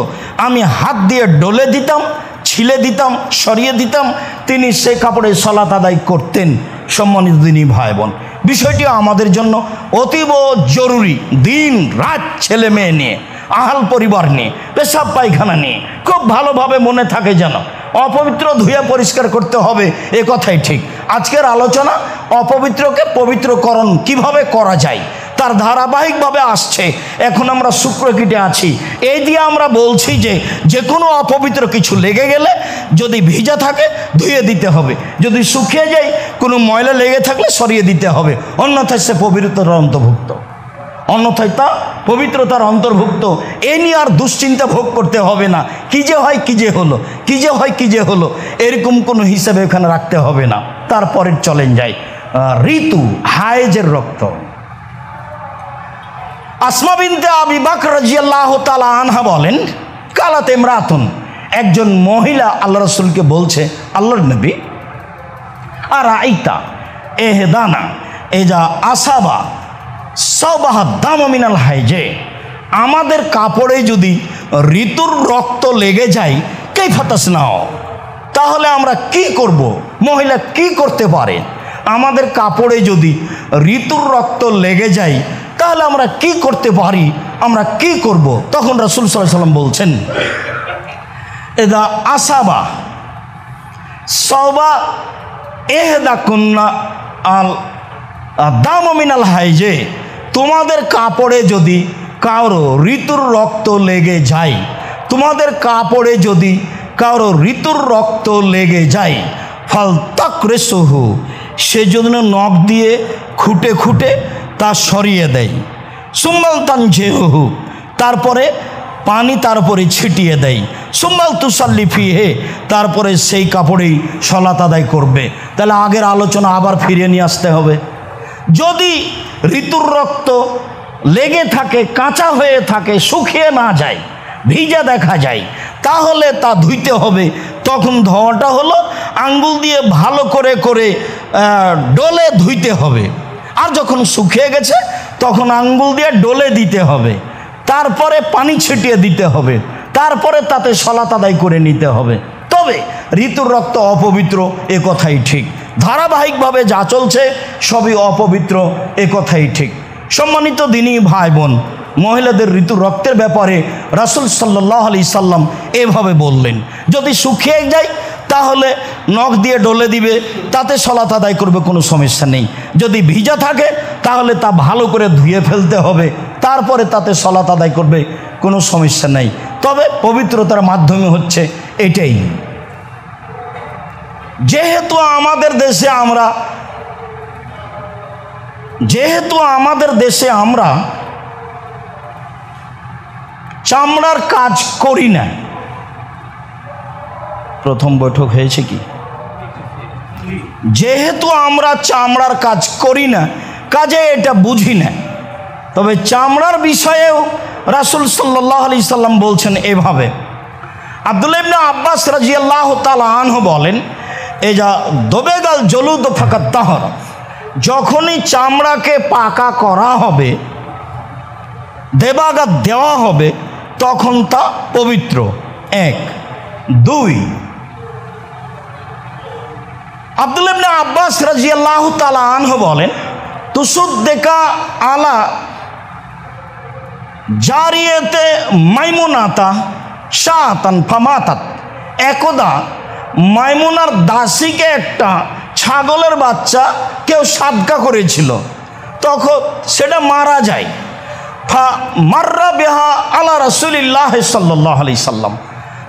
Speaker 1: আমি হাত দিয়ে ডলে দিতাম, ছিলে দিতাম, সরিয়ে দিতাম, তিনি সেই কাপড়ে সালাত আদায় করতেন। সম্মানিত দিনী ভাই বোন, বিষয়টি আমাদের জন্য অতীব জরুরি। দিন রাত ছেলে মেয়ে নিয়ে, আহাল পরিবার নিয়ে, পেশাব পায়খানা নিয়ে খুব ভালোভাবে মনে থাকে যেন অপবিত্র ধুয়ে পরিষ্কার করতে হবে, এ কথাই ঠিক। আজকের আলোচনা অপবিত্রকে পবিত্রকরণ কিভাবে করা যায় তার ধারাবাহিকভাবে আসছে। এখন আমরা শুক্রকীটে আছি, এই দিয়ে আমরা বলছি যে কোনো অপবিত্র কিছু লেগে গেলে যদি ভিজা থাকে ধুয়ে দিতে হবে, যদি শুকিয়ে যায় কোনো ময়লা লেগে থাকলে সরিয়ে দিতে হবে, অন্যথায় সে পবিত্রতার অন্তর্ভুক্ত, অন্যথায় তা পবিত্রতার অন্তর্ভুক্ত। এ নিয়ে আর দুশ্চিন্তা ভোগ করতে হবে না, কী যে হয় কী যে হলো, কী যে হয় কী যে হলো, এরকম কোনো হিসাবে এখানে রাখতে হবে না। তারপরের চলেন যাই ঋতু, হায়েজের রক্ত। আসমা বিনতে আবি বকর রাদিয়াল্লাহু তাআলা আনহা বলেন, কালাত ইমরাতুন, একজন মহিলা আল্লাহ রাসূলকে বলছে, আল্লাহর নবী, আর আইতা এহদানা এজা আসাবা সাওবাহা দাম মিনাল হাইজে, আমাদের কাপড়ে যদি ঋতুর রক্ত লেগে যায় কাইফা তাসনাও, তাহলে আমরা কি করব? মহিলা কি করতে পারে? আমাদের কাপড়ে যদি ঋতুর রক্ত লেগে যায় তাহলে আমরা কি করতে পারি, আমরা কি করব? তখন রাসূল সাল্লাল্লাহু আলাইহি ওয়াসাল্লাম বলছেন, এদা আসাবা সাওবা এহদা কুন্না আল দাম মিনাল হাইজে, তোমাদের কাপড়ে যদি কারো ঋতুর রক্ত লেগে যায়, তোমাদের কাপড়ে যদি কারো ঋতুর রক্ত লেগে যায়, ফাল তাকরেসহু, সেজন্য নখ দিয়ে খুঁটে খুঁটে তা সরিয়ে দেয়। সুম্মাল তানজেহু, তারপরে পানি তার উপরে ছিটিয়ে দেয়। সুম্মাল তুসাল্লি ফিহে, তারপরে সেই কাপড়েই সালাত আদায় করবে। তাহলে আগের আলোচনা আবার ফিরিয়ে নিয়ে আসতে হবে। যদি ঋতুর রক্ত লেগে থাকে, কাঁচা হয়ে থাকে, শুকিয়ে না যায়, ভিজা দেখা যায়, তাহলে তা ধুইতে হবে। তখন ধোয়াটা হলো আঙ্গুল দিয়ে ভালো করে করে ডলে ধুইতে হবে। আর যখন শুকিয়ে গেছে তখন আঙ্গুল দিয়ে ডলে দিতে হবে, তারপরে পানি ছিটিয়ে দিতে হবে, তারপরে তাতে সালাত আদায় করে নিতে হবে। তবে ঋতুর রক্ত অপবিত্র, এ কথাই ঠিক। ধারাবাহিকভাবে যা চলছে সবই অপবিত্র, এ কথাই ঠিক। সম্মানিত দিনী ভাই বোন, মহিলাদের ঋতু রক্তের ব্যাপারে রাসূল সাল্লাল্লাহু আলাইহি সাল্লাম এভাবে বললেন, যদি শুকিয়ে যায় তাহলে নখ দিয়ে ডলে দিবে, তাতে সালাত আদায় করবে, কোনো সমস্যা নেই। যদি ভিজা থাকে তাহলে তা ভালো করে ধুয়ে ফেলতে হবে, তারপরে তাতে সালাত আদায় করবে, কোনো সমস্যা নেই। তবে পবিত্রতার মাধ্যমে হচ্ছে এটাই। যেহেতু আমাদের দেশে আমরা চামড়ার কাজ করি না, প্রথম বৈঠক হয়েছে কি? যেহেতু আমরা চামড়ার কাজ করি না, কাজে এটা বুঝি না। তবে চামড়ার বিষয়েও রাসূল সাল্লাল্লাহু আলাইহি সাল্লাম বলছেন এভাবে। আব্দুল্লাহ ইবনে আব্বাস রাদিয়াল্লাহু তাআলা আনহু বলেন, এজা দবেগাল জলুদ ফাকাত তাহর, যখনই চামড়াকে পাকা করা হবে, দেবাগাত দেওয়া হবে, তখন তা পবিত্র। 1 2 আব্দুল্লাহ ইবনে আব্বাস রাদিয়াল্লাহু তাআলা আনহু বলেন, তুসুদ্দেকা আলা জারিয়াতে মাইমুনাতা শাতান ফামাতাত, একদা মাইমুনার দাসীকে একটা ছাগলের বাচ্চা কেউ সাদকা করেছিল, তখন সেটা মারা যায়। ফা মাররা বিহা আলা রাসূলিল্লাহ সাল্লাল্লাহু আলাইহি সাল্লাম,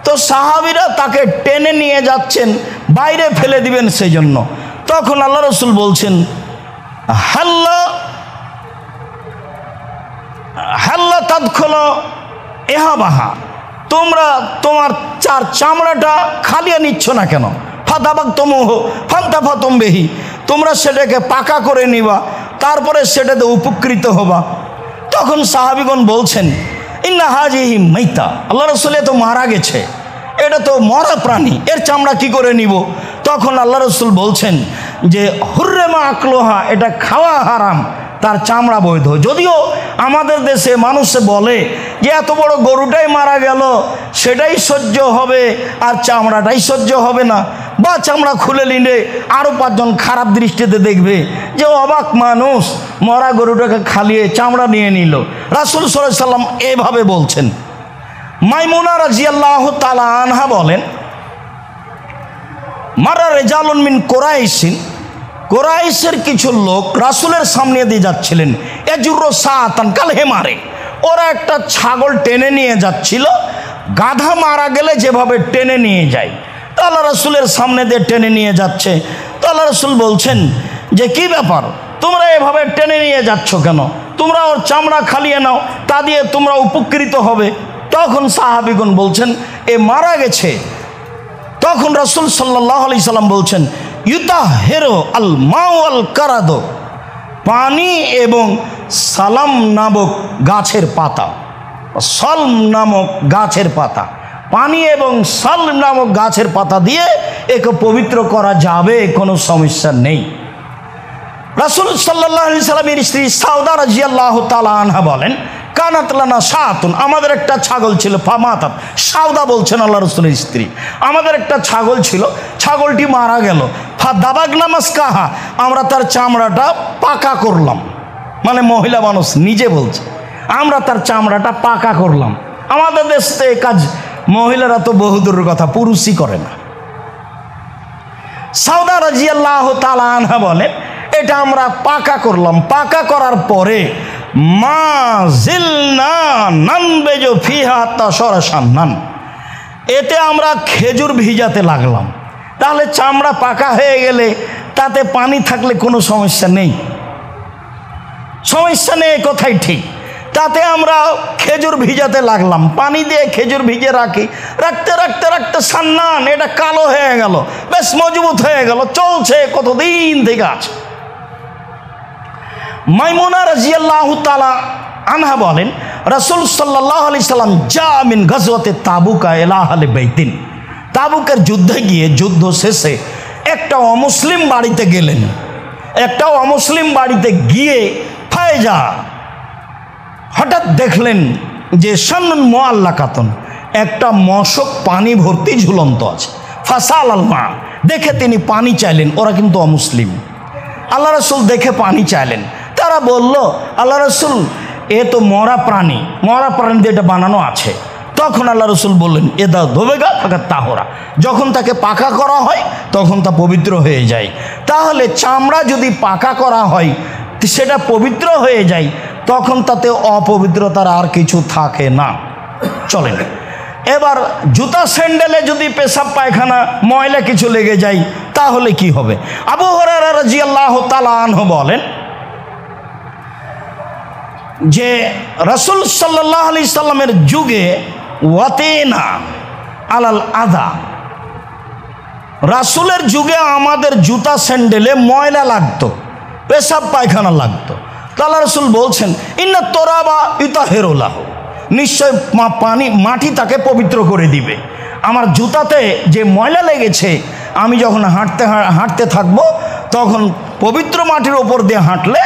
Speaker 1: তো সাহাবীরা তাকে টেনে নিয়ে যাচ্ছেন, বাইরে ফেলে দিবেন সেই জন্য। তখন আল্লাহ রাসূল বলছেন, হাল্লা তাদখুলু ইহাবাহা, তোমরা তোমার চামড়াটা খালিয়ে নিচ্ছ না কেন? ফাদাবাগতুমুহু ফান্তাফাতুম বিহি, তোমরা সেটাকে পাকা করে নিবা, তারপরে সেটাতে উপকৃত হবা। তখন সাহাবীগণ বলছেন, ইন্না হাজিহি মাইতা, আল্লাহ রাসূল তো মারা গেছে, এটা তো মরা প্রাণী, এর চামড়া কি করে নিব? তখন আল্লাহ রাসূল বলছেন যে হুররিমা আকলুহা, এটা খাওয়া হারাম, তার চামড়া বৈধ। যদিও আমাদের দেশে মানুষ বলে যে এত বড় গরুটাই মারা গেল, সেটাই সহ্য হবে আর চামড়াটাই সহ্য হবে না, বা চামড়া খুলে নিলে আরও 5 জন খারাপ দৃষ্টিতে দেখবে যে অবাক মানুষ, মরা গরুটাকে খালিয়ে চামড়া নিয়ে নিল। রাসূল সাল্লাল্লাহু আলাইহি সাল্লাম এভাবে বলছেন। মাইমুনা রাদিয়াল্লাহু তাআলা আনহা বলেন, মারা রিজালুন মিন কুরাইশিন, কুরাইশের কিছু লোক রাসূলের সামনে দিয়ে যাচ্ছিলেন, এজুরু সাতান কাল হেমারে, ওরা একটা ছাগল টেনে নিয়ে যাচ্ছিল, গাধা মারা গেলে যেভাবে টেনে নিয়ে যায়, তো আল্লাহ রাসূলের সামনে দিয়ে টেনে নিয়ে যাচ্ছে। তো আল্লাহ রাসূল বলছেন যে কি ব্যাপার, তোমরা এভাবে টেনে নিয়ে যাচ্ছ কেন? তোমরা ওর চামড়া খালিয়ে নাও, তা দিয়ে তোমরা উপকৃত হবে। তখন সাহাবীগণ বলছেন, এ মারা গেছে। তখন রাসূল সাল্লাল্লাহু আলাইহি সাল্লাম বলছেন, ইউতাহিরু আল মাউ আল কারাদ, পানি এবং সালাম নামক গাছের পাতা, সলম নামক গাছের পাতা, পানি এবং সলম নামক গাছের পাতা দিয়ে একে পবিত্র করা যাবে, কোনো সমস্যা নেই। রাসূল সাল্লাল্লাহু আলাইহি সাল্লামের স্ত্রী সাউদা রাদিয়াল্লাহু তাআলা আনহা বলেন, কানাত লানা শাতুন, আমাদের একটা ছাগল ছিল, ফামাতাত, সাউদা বলছেন আল্লাহ রাসূলের স্ত্রী, আমাদের একটা ছাগল ছিল, ছাগলটি মারা গেল, ফাদাবাগনা মাসকাহা, আমরা তার চামড়াটা পাকা করলাম। মানে মহিলা মানুষ নিজে বলছে, আমরা তার চামড়াটা পাকা করলাম। আমাদের দেশে এই কাজ মহিলারা তো বহুদূরের কথা, পুরুষই করে না। সাউদা রাদিয়াল্লাহু তাআলা আনহা বলেন, এটা আমরা পাকা করলাম, পাকা করার পরে মা জিলনা নানবেজু ফিহা তাশরাশান্নান, এতে আমরা খেজুর ভিজাতে লাগলাম। তাহলে চামড়া পাকা হয়ে গেলে তাতে পানি থাকলে কোনো সমস্যা নেই, সমস্যা নেই, কথাই ঠিক। তাতে আমরা খেজুর ভিজাতে লাগলাম, পানি দিয়ে খেজুর ভিজে রাখি, রাখতে রাখতে রাখতে সান্নান, এটা কালো হয়ে গেল, বেশ মজবুত হয়ে গেল, চলছে কতদিন থেকে আছে। মাইমুনা রাদিয়াল্লাহু তাআলা আনহা বলেন, রাসূল সাল্লাল্লাহু আলাইহি সাল্লাম জা মিন গাজওয়াতে তাবুকা ইলা আহলি বাইতিন, তাবুকের যুদ্ধে গিয়ে, যুদ্ধ শেষে একটা অমুসলিম বাড়িতে গেলেন, একটা অমুসলিম বাড়িতে গিয়ে ফায়জা, হঠাৎ দেখলেন যে শান্নুন মুআল্লাকাতুন, একটা মশক পানি ভর্তি ঝুলন্ত আছে। ফাসাল আল মা, দেখে তিনি পানি চাইলেন। ওরা কিন্তু অমুসলিম। আল্লাহ রসুল দেখে পানি চাইলেন। তারা বলল, আল্লাহ রসুল এ তো মরা প্রাণী দিয়ে এটা বানানো আছে। তখন আল্লাহ রসুল বললেন, এদা ধোবেগা ফাঁকা তাহরা, যখন তাকে পাকা করা হয় তখন তা পবিত্র হয়ে যায়। তাহলে চামড়া যদি পাকা করা হয় সেটা পবিত্র হয়ে যায়, তখন তাতে অপবিত্রতার আর কিছু থাকে না। চলেন এবার জুতা স্যান্ডেলে যদি পেশাব পায়খানা ময়লা কিছু লেগে যায় তাহলে কি হবে? আবু হুরায়রা রাদিয়াল্লাহু তাআলা আনহু বলেন যে রাসূল সাল্লাল্লাহু আলাইহি সাল্লামের যুগে ওয়াতেনা আলাল আদা, রাসূলের যুগে আমাদের জুতা স্যান্ডেলে ময়লা লাগতো, পেশাব পায়খানা লাগতো। আল্লাহ রাসূল বলছেন, ইন্না তোরাবা ইতাহিরুলাহু, নিশ্চয় মাটি তাকে পবিত্র করে দিবে। আমার জুতাতে যে ময়লা লেগেছে, আমি যখন হাঁটতে থাকবো তখন পবিত্র মাটির ওপর দিয়ে হাঁটলে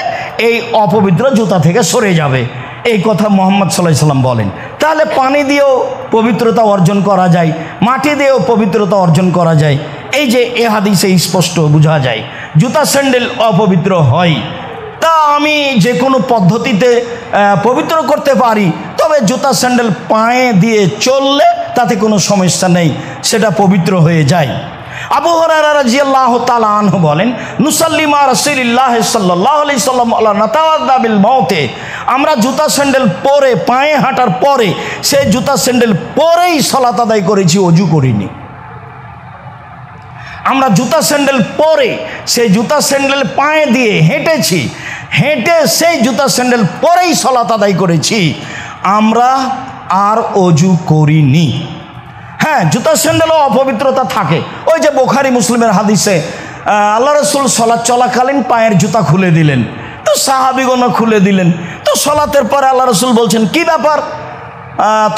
Speaker 1: এই অপবিত্র জুতা থেকে সরে যাবে। এই কথা মুহাম্মদ সাল্লাল্লাহু আলাইহি সাল্লাম বলেন। তাহলে পানি দিয়েও পবিত্রতা অর্জন করা যায়, মাটি দিয়েও পবিত্রতা অর্জন করা যায়। এই যে এ হাদিসে স্পষ্ট বোঝা যায় জুতা স্যান্ডেল অপবিত্র হয়। তা আমি যে কোনো পদ্ধতিতে পবিত্র করতে পারি, তবে জুতা স্যান্ডেল পায়ে দিয়ে চললে তাতে কোনো সমস্যা নেই, সেটা পবিত্র হয়ে যায়। আবু হুরায়রা রাদিয়াল্লাহু তাআলা আনহু বলেন, নুসাল্লি মা রাসূলিল্লাহ সাল্লাল্লাহু আলাইহি সাল্লাম আলা নাতাওয়াদ্দা বিল মাউতে, আমরা জুতা স্যান্ডেল পরে পায়ে হাঁটার পরে সেই জুতা স্যান্ডেল পরেই সালাত আদায় করেছি, ওযু করিনি। আমরা জুতা স্যান্ডেল পরে সেই জুতা স্যান্ডেল পায়ে দিয়ে হেঁটেছি, হেঁটে সেই জুতা স্যান্ডেল পরেই সালাত আদায় করেছি, আমরা আর ওযু করিনি। হ্যাঁ, জুতা স্যান্ডেলও অপবিত্রতা থাকে। ওই যে বুখারী মুসলিমের হাদিসে আল্লাহ রাসূল সালাত চলাকালীন পায়ের জুতা খুলে দিলেন, তো সাহাবীগণ খুলে দিলেন। তো সালাতের পরে আল্লাহ রাসূল বলছেন, কি ব্যাপার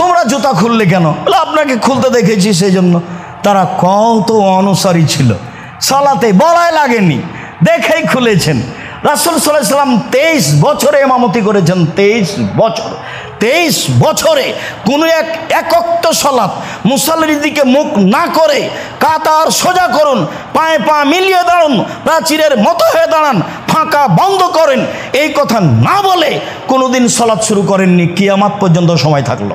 Speaker 1: তোমরা জুতা খুললে কেন? বলে, আপনাকে খুলতে দেখেছি সেই জন্য। তারা কত অনুসারী ছিল, সালাতে বলাই লাগেনি, দেখেই খুলেছেন। রাসূল সাল্লাল্লাহু আলাইহি সাল্লাম 23 বছরে ইমামতি করেছেন। 23 বছরে কোনো এক ওয়াক্ত সালাত মুসাল্লির দিকে মুখ না করে কাতার সোজা করুন, পায়ে পা মিলিয়ে দাঁড়ান, প্রাচীরের মতো হয়ে দাঁড়ান, ফাঁকা বন্ধ করেন, এই কথা না বলে কোনোদিন সালাত শুরু করেননি। কিয়ামত পর্যন্ত সময় থাকলো।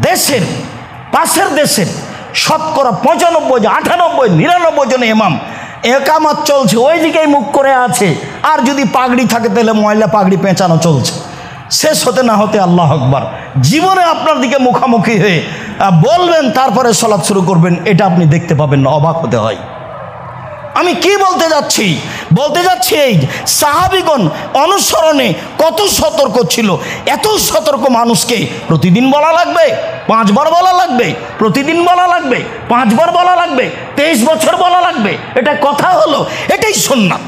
Speaker 1: দেশের পাশের দেশের শতকরা 95, 98, 99 জন ইমাম একামত চলছে, ওই দিকেই মুখ করে আছে। আর যদি পাগড়ি থাকে তাহলে ময়লা পাগড়ি পেঁচানো চলছে। শেষ হতে না হতে আল্লাহ আকবার, জীবনে আপনার দিকে মুখামুখি হয়ে বলবেন, তারপরে সালাত শুরু করবেন, এটা আপনি দেখতে পাবেন না, অবাক হতে হয়। আমি কি বলতে যাচ্ছি এই সাহাবীগণ অনুসরণে কত সতর্ক ছিল। এত সতর্ক মানুষকে প্রতিদিন বলা লাগবে, 5 বার বলা লাগবে, প্রতিদিন বলা লাগবে, 5 বার বলা লাগবে, 23 বছর বলা লাগবে, এটা কথা হলো? এটাই সুন্নাত।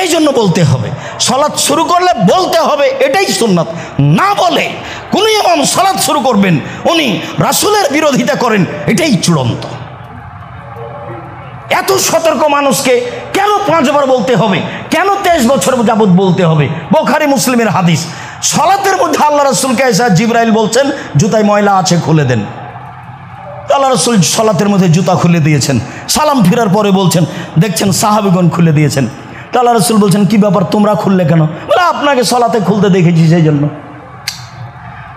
Speaker 1: এই জন্য বলতে হবে, সালাত শুরু করলে বলতে হবে, এটাই সুন্নাত। না বলে কোন ইমাম সালাত শুরু করবেন, উনি রাসূলের বিরোধিতা করেন, এটাই চূড়ান্ত। এত সতর্ক মানুষকে কেন 5 বার বলতে হবে? কেন 23 বছর যাবত বলতে হবে? বুখারী মুসলিমের হাদিস। সালাতের মধ্যে আল্লাহ রাসূলকে এসে জিবরাইল বলছেন, জুতায় ময়লা আছে, খুলে দেন। আল্লাহ রাসূল সালাতের মধ্যে জুতা খুলে দিয়েছেন। সালাম ফেরার পরে বলছেন, দেখছেন সাহাবীগণ খুলে দিয়েছেন। আল্লাহ রাসূল বলছেন, কি ব্যাপার তোমরা খুললে কেন? বলে, আপনাকে সালাতে খুলতে দেখেছি সেই জন্য।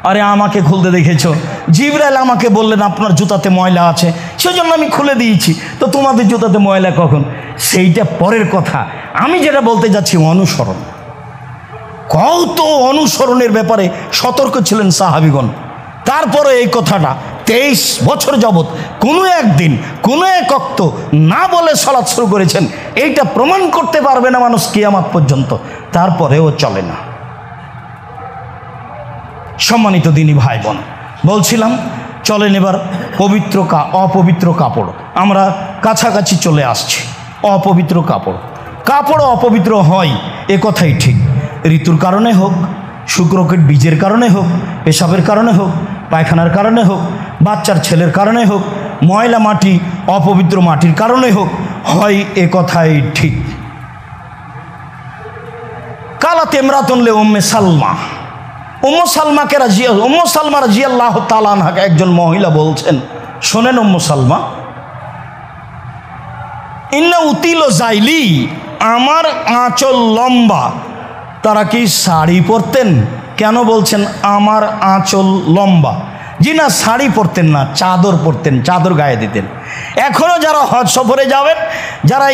Speaker 1: আরে আমাকে খুলতে দেখেছো? জিবরাইল আমাকে বললেন আপনার জুতাতে ময়লা আছে, সেজন্য আমি খুলে দিয়েছি। তো তোমাদের জুতাতে ময়লা কখন? সেইটা পরের কথা। আমি যেটা বলতে যাচ্ছি, অনুসরণ। কত অনুসরণের ব্যাপারে সতর্ক ছিলেন সাহাবীগণ। তারপরে এই কথাটা 23 বছর যাবত কোনো একদিন কোনো এক ওয়াক্ত না বলে সালাত শুরু করেছেন, এইটা প্রমাণ করতে পারবে না মানুষ কিয়ামত পর্যন্ত। তারপরেও চলে না। সম্মানিত দিনী ভাই বোন, বলছিলাম চলেন এবার অপবিত্র কাপড়, আমরা কাছাকাছি চলে আসছি। অপবিত্র কাপড় অপবিত্র হয়, এ কথাই ঠিক। ঋতুর কারণে হোক, শুক্রকীট বীজের কারণে হোক, পেশাবের কারণে হোক, পায়খানার কারণে হোক, বাচ্চার ছেলের কারণে হোক, ময়লা মাটি অপবিত্র মাটির কারণে হোক, হয়, এ কথাই ঠিক। কালাত ইমরাতুন লি উম্মে সালমা, উম্মে সালমা রাদিয়াল্লাহু তাআলা আনহা একজন মহিলা বলছেন, শোনেন উম্মু সালমা, ইন্না উতিল জাইলি, আমার আঁচল লম্বা। তারা কি শাড়ি পরতেন? কেন বলছেন আমার আঁচল লম্বা? জি না, শাড়ি পরতেন না, চাদর পরতেন, চাদর গায়ে দিতেন। এখনও যারা হজ সফরে যাবেন, যারা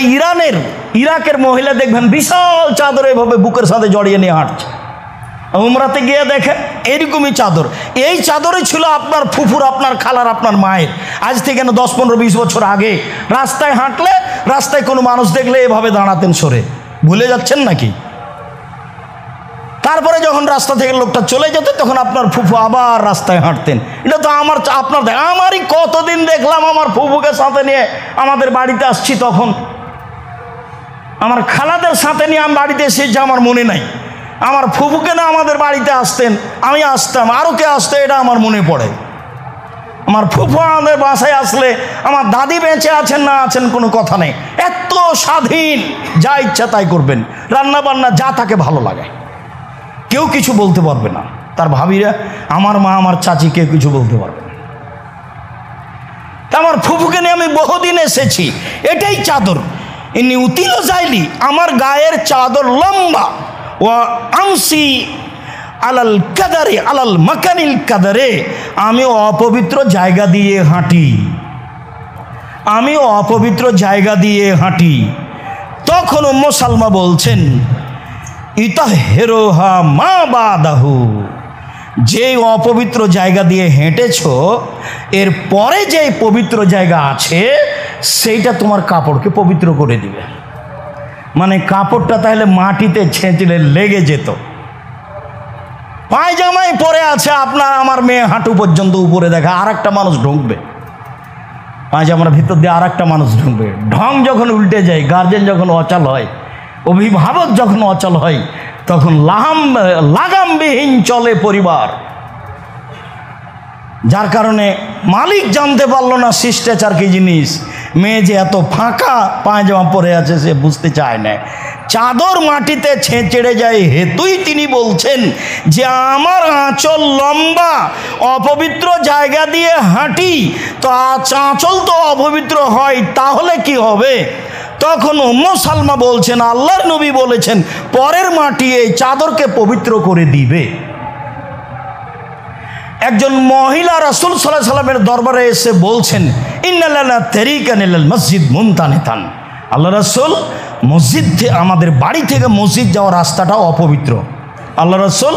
Speaker 1: ইরাকের মহিলা দেখবেন বিশাল চাদর এভাবে বুকের সাথে জড়িয়ে নিয়ে হাঁটছে। উমরাতে গিয়ে দেখেন এরকমই চাদর। এই চাদরই ছিল আপনার ফুফুর, আপনার খালার, আপনার মায়ের। আজ থেকে না 10, 15, 20 বছর আগে রাস্তায় হাঁটলে, রাস্তায় কোনো মানুষ দেখলে এভাবে দাঁড়াতেন সরে। ভুলে যাচ্ছেন নাকি? তারপরে যখন রাস্তা থেকে লোকটা চলে যেত তখন আপনার ফুফু আবার রাস্তায় হাঁটতেন। এটা তো আমারই কতদিন দেখলাম আমার ফুফুকে সাথে নিয়ে আমাদের বাড়িতে আসছি, তখন আমার খালাদের সাথে নিয়ে আমি বাড়িতে এসেছি আমার মনে নাই। আমার ফুফুকে না আমাদের বাড়িতে আসতেন, আমি আসতাম, আরও কে আসতো এটা আমার মনে পড়ে। আমার ফুফু আমাদের বাসায় আসলে আমার দাদি বেঁচে আছেন না আছেন কোনো কথা নেই, এত স্বাধীন, যা ইচ্ছা তাই করবেন, রান্না বান্না যা তাকে ভালো লাগে, কেউ কিছু বলতে পারবে না। তার ভাবিরা, আমার মা, আমার চাচি, কেউ কিছু বলতে পারবে না। তা আমার ফুফুকে নিয়ে আমি বহুদিন এসেছি। এটাই চাদর, ইনি উতিল জাইলি, আমার গায়ের চাদর লম্বা। ও আমসি আলাল কাদারে, আলাল মাকানিল কাদারে, আমি অপবিত্র জায়গা দিয়ে হাঁটি, আমি অপবিত্র জায়গা দিয়ে হাঁটি। তখন উম্মু সালমা বলছেন, ইতাহেরোহা মা বাদাহু, যে অপবিত্র জায়গা দিয়ে হেঁটেছ এর পরে যে পবিত্র জায়গা আছে সেইটা তোমার কাপড়কে পবিত্র করে দিবে। মানে কাপড়টা তাহলে মাটিতে ছেঁচড়ে লেগে যেত। পায়জামাই পরে আছে আপনার আমার মেয়ে হাঁটু পর্যন্ত উপরে দেখা, আর একটা মানুষ ঢুকবে পায়জামার ভিতর দিয়ে, আর একটা মানুষ ঢুকবে। ঢং যখন উল্টে যায়, গার্জেন যখন অচল হয়, অভিভাবক যখন অচল হয়, তখন লাগামবিহীন চলে পরিবার। যার কারণে মালিক জানতে পারলো না শিষ্টাচার কি জিনিস। মেয়ে যে এত ফাঁকা পায়জামা পরে আছে সে বুঝতে চায় না। চাদর মাটিতে ছেঁচড়ে যায় হেতুই তিনি বলছেন যে আমার আঁচল লম্বা, অপবিত্র জায়গা দিয়ে হাঁটি, তো আঁচল তো অপবিত্র হয়, তাহলে কি হবে? তখন উম্মু সালমা বলছেন, আল্লাহর নবী বলেছেন পরের মাটি এই চাদরকে পবিত্র করে দিবে। একজন মহিলা রাসূল সাল্লাল্লাহু আলাইহি ওয়াসাল্লামের দরবারে এসে বলছেন, ইন্না লানা তারিকান ইলাল মসজিদ মুনতানিতান, আল্লাহ রাসূল মসজিদ আমাদের বাড়ি থেকে মসজিদ যাওয়ার রাস্তাটা অপবিত্র। আল্লাহ রাসূল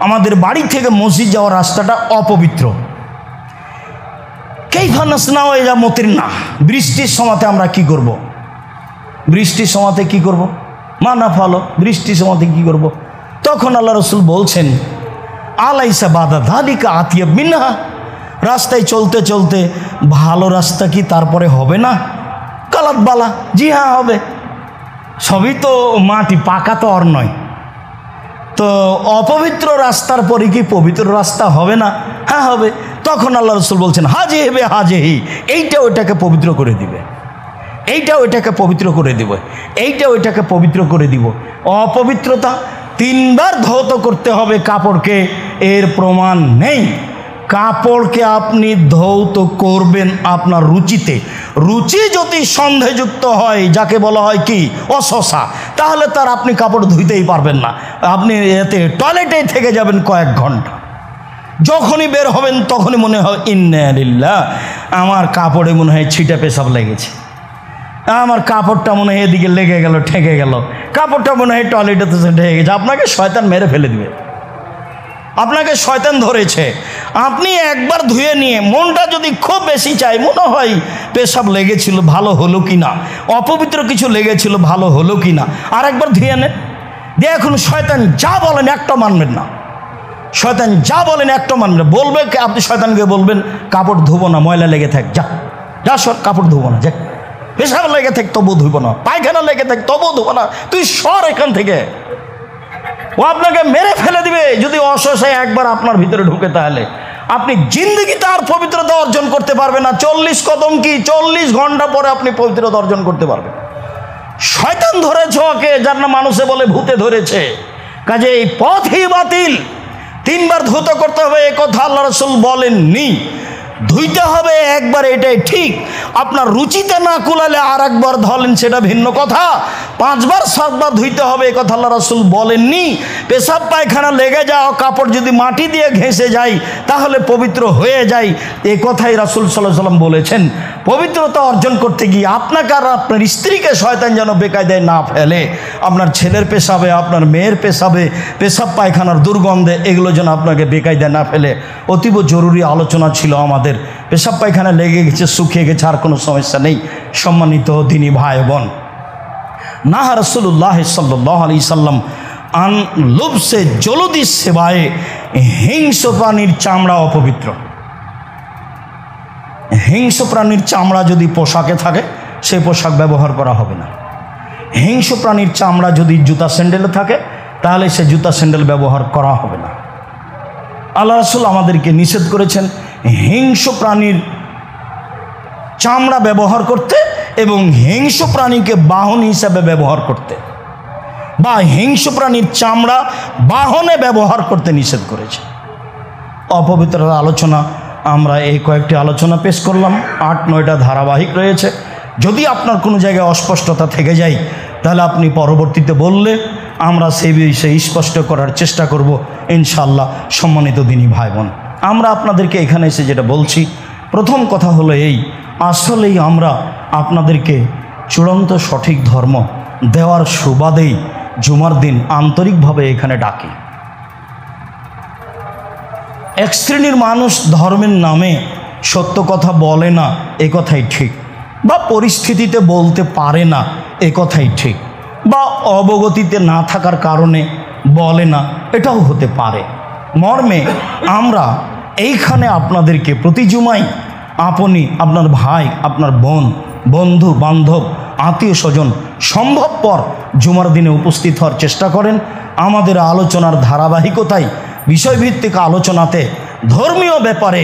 Speaker 1: আমাদের বাড়ি থেকে মসজিদ যাওয়ার রাস্তাটা অপবিত্র। কাইফা নাসনাউ ইযা মুতিরনা, বৃষ্টির সময়তে আমরা কি করব? বৃষ্টির সময়তে কি করব? মানা ফলো, বৃষ্টির সময়তে কি করব? তখন আল্লাহ রাসূল বলছেন, আলাইসা বাদা যালিকা আতিয়াব মিনহা, রাস্তায় চলতে চলতে ভালো রাস্তা কি তারপরে হবে না? কালাত বালা, জি হ্যাঁ হবে, সবই তো মাটি, পাকা তো আর নয়। তো অপবিত্র রাস্তার পরে কি পবিত্র রাস্তা হবে না? হ্যাঁ হবে। তখন আল্লাহ রাসূল বলছেন, হাজে হেবে হাজেহি, এইটা ওইটাকে পবিত্র করে দিবে, এইটা ওইটাকে পবিত্র করে দিব, এইটা ওইটাকে পবিত্র করে দিব। অপবিত্রতা 3 বার ধৌত করতে হবে কাপড়কে, এর প্রমাণ নেই। কাপড়কে আপনি ধৌত করবেন আপনার রুচিতে। রুচি যদি সন্দেহযুক্ত হয়, যাকে বলা হয় কি অশোষা, তাহলে তার আপনি কাপড় ধুইতেই পারবেন না। আপনি এতে টয়লেটেই থেকে যাবেন কয়েক ঘন্টা। যখনই বের হবেন তখনই মনে হয় ইন্না লিল্লাহ, আমার কাপড়ে মনে হয় ছিটা পেশাব লেগেছে, আমার কাপড়টা মনে হয় এদিকে লেগে গেল, ঠেকে গেল, কাপড়টা মনে হয় টয়লেটে ঢেকে গেছে। আপনাকে শয়তান মেরে ফেলে দিবে, আপনাকে শয়তান ধরেছে। আপনি একবার ধুয়ে নিয়ে, মনটা যদি খুব বেশি চাই, মনে হয় পেশাব লেগেছিল, ভালো হলো কি না, অপবিত্র কিছু লেগেছিল, ভালো হলো কি না, আর একবার ধুয়ে নেন। দিয়ে এখন শয়তান যা বলেন একটা মানবেন না, শয়তান যা বলেন একটা মানবেন। বলবে আপনি শয়তানকে বলবেন কাপড় ধুবো না, ময়লা লেগে থাক, যা যা সর, কাপড় ধুবো না, যা, পেশাব লেগে থাক তবু ধুবো না, পায়খানা লেগে থাক তবু ধুবো না, তুই সর এখান থেকে। ও আপনাকে মেরে ফেলে দিবে যদি অশোষায় একবার আপনার ভিতরে ঢুকে। তাহলে আপনি জিন্দগিতে আর পবিত্রতা অর্জন করতে পারবেন না। 40 কদম কি 40 ঘন্টা পরে আপনি পবিত্রতা অর্জন করতে পারবেন। শয়তান ধরেছে ওকে, যার না মানুষে বলে ভূতে ধরেছে। কাজে এই পথই বাতিল, 3 বার ধৌত করতে হবে, এ কথা আল্লাহ রাসূল বলেননি। ধুইতে হবে একবার, এটাই ঠিক। আপনার রুচিতে না কুলালে আর একবার ধলেন, সেটা ভিন্ন কথা। 5 বার 7 বার ধুইতে হবে এ কথা আল্লাহ রাসূল বলেননি। পেশাব পায়খানা লেগে যাওয়া কাপড় যদি মাটি দিয়ে ঘেঁষে যায় তাহলে পবিত্র হয়ে যায়, এ কথাই রাসূল সাল্লাল্লাহু আলাইহি ওয়াসাল্লাম বলেছেন। পবিত্রতা অর্জন করতে গিয়ে আপনাকে আর আপনার স্ত্রীকে শয়তান যেন বেকায়দায় না ফেলে। আপনার ছেলের পেশাবে, আপনার মেয়ের পেশাবে, পেশাব পায়খানার দুর্গন্ধে এগুলো যেন আপনাকে বেকায়দায় না ফেলে। অতীব জরুরি আলোচনা ছিল আমাদের। পেশাব পায়খানা লেগে গেছে, শুকিয়ে গেছে, আর কোনো সমস্যা নেই। সম্মানিত দিনী ভাই বোন, নাহা রাসূলুল্লাহ সাল্লাল্লাহু আলাইহি সাল্লাম আন লুবসে জলদি সেবায়ে, হিংস্র প্রাণীর চামড়া অপবিত্র। হিংস্র প্রাণীর চামড়া যদি পোশাকে থাকে সেই পোশাক ব্যবহার করা হবে না। হিংস্র প্রাণীর চামড়া যদি জুতা স্যান্ডেলে থাকে তাহলে সে জুতা স্যান্ডেল ব্যবহার করা হবে না। আল্লাহ রাসূল আমাদেরকে নিষেধ করেছেন হিংস্র প্রাণীর চামড়া ব্যবহার করতে এবং হিংস্র প্রাণীকে বাহন হিসাবে ব্যবহার করতে, বা হিংস্র প্রাণীর চামড়া বাহনে ব্যবহার করতে নিষেধ করেছে। অপবিত্রতার আলোচনা আমরা এই কয়েকটি আলোচনা পেশ করলাম, 8-9টা ধারাবাহিক রয়েছে। যদি আপনার কোনো জায়গায় অস্পষ্টতা থেকে যায় তাহলে আপনি পরবর্তীতে বললে আমরা সেই বিষয়ে স্পষ্ট করার চেষ্টা করব ইনশাআল্লাহ। সম্মানিত দিনী ভাই বোন, আমরা আপনাদেরকে এখানে এসে যেটা বলছি, প্রথম কথা হলো এই, আসলেই আমরা আপনাদেরকে চূড়ান্ত সঠিক ধর্ম দেওয়ার সুবাদেই জুমার দিন আন্তরিকভাবে এখানে ডাকি। এক শ্রেণীর মানুষ ধর্মের নামে সত্য কথা বলে না, এ কথাই ঠিক, বা পরিস্থিতিতে বলতে পারে না, এ কথাই ঠিক, বা অবগতিতে না থাকার কারণে বলে না, এটাও হতে পারে। মর্মে আমরা এইখানে আপনাদেরকে প্রতি জুমাই আপনি, আপনার ভাই, আপনার বোন, বন্ধু বান্ধব, আত্মীয় স্বজন সম্ভবপর জুমার দিনে উপস্থিত হওয়ার চেষ্টা করেন। আমাদের আলোচনার ধারাবাহিকতায় বিষয়ভিত্তিক আলোচনাতে ধর্মীয় ব্যাপারে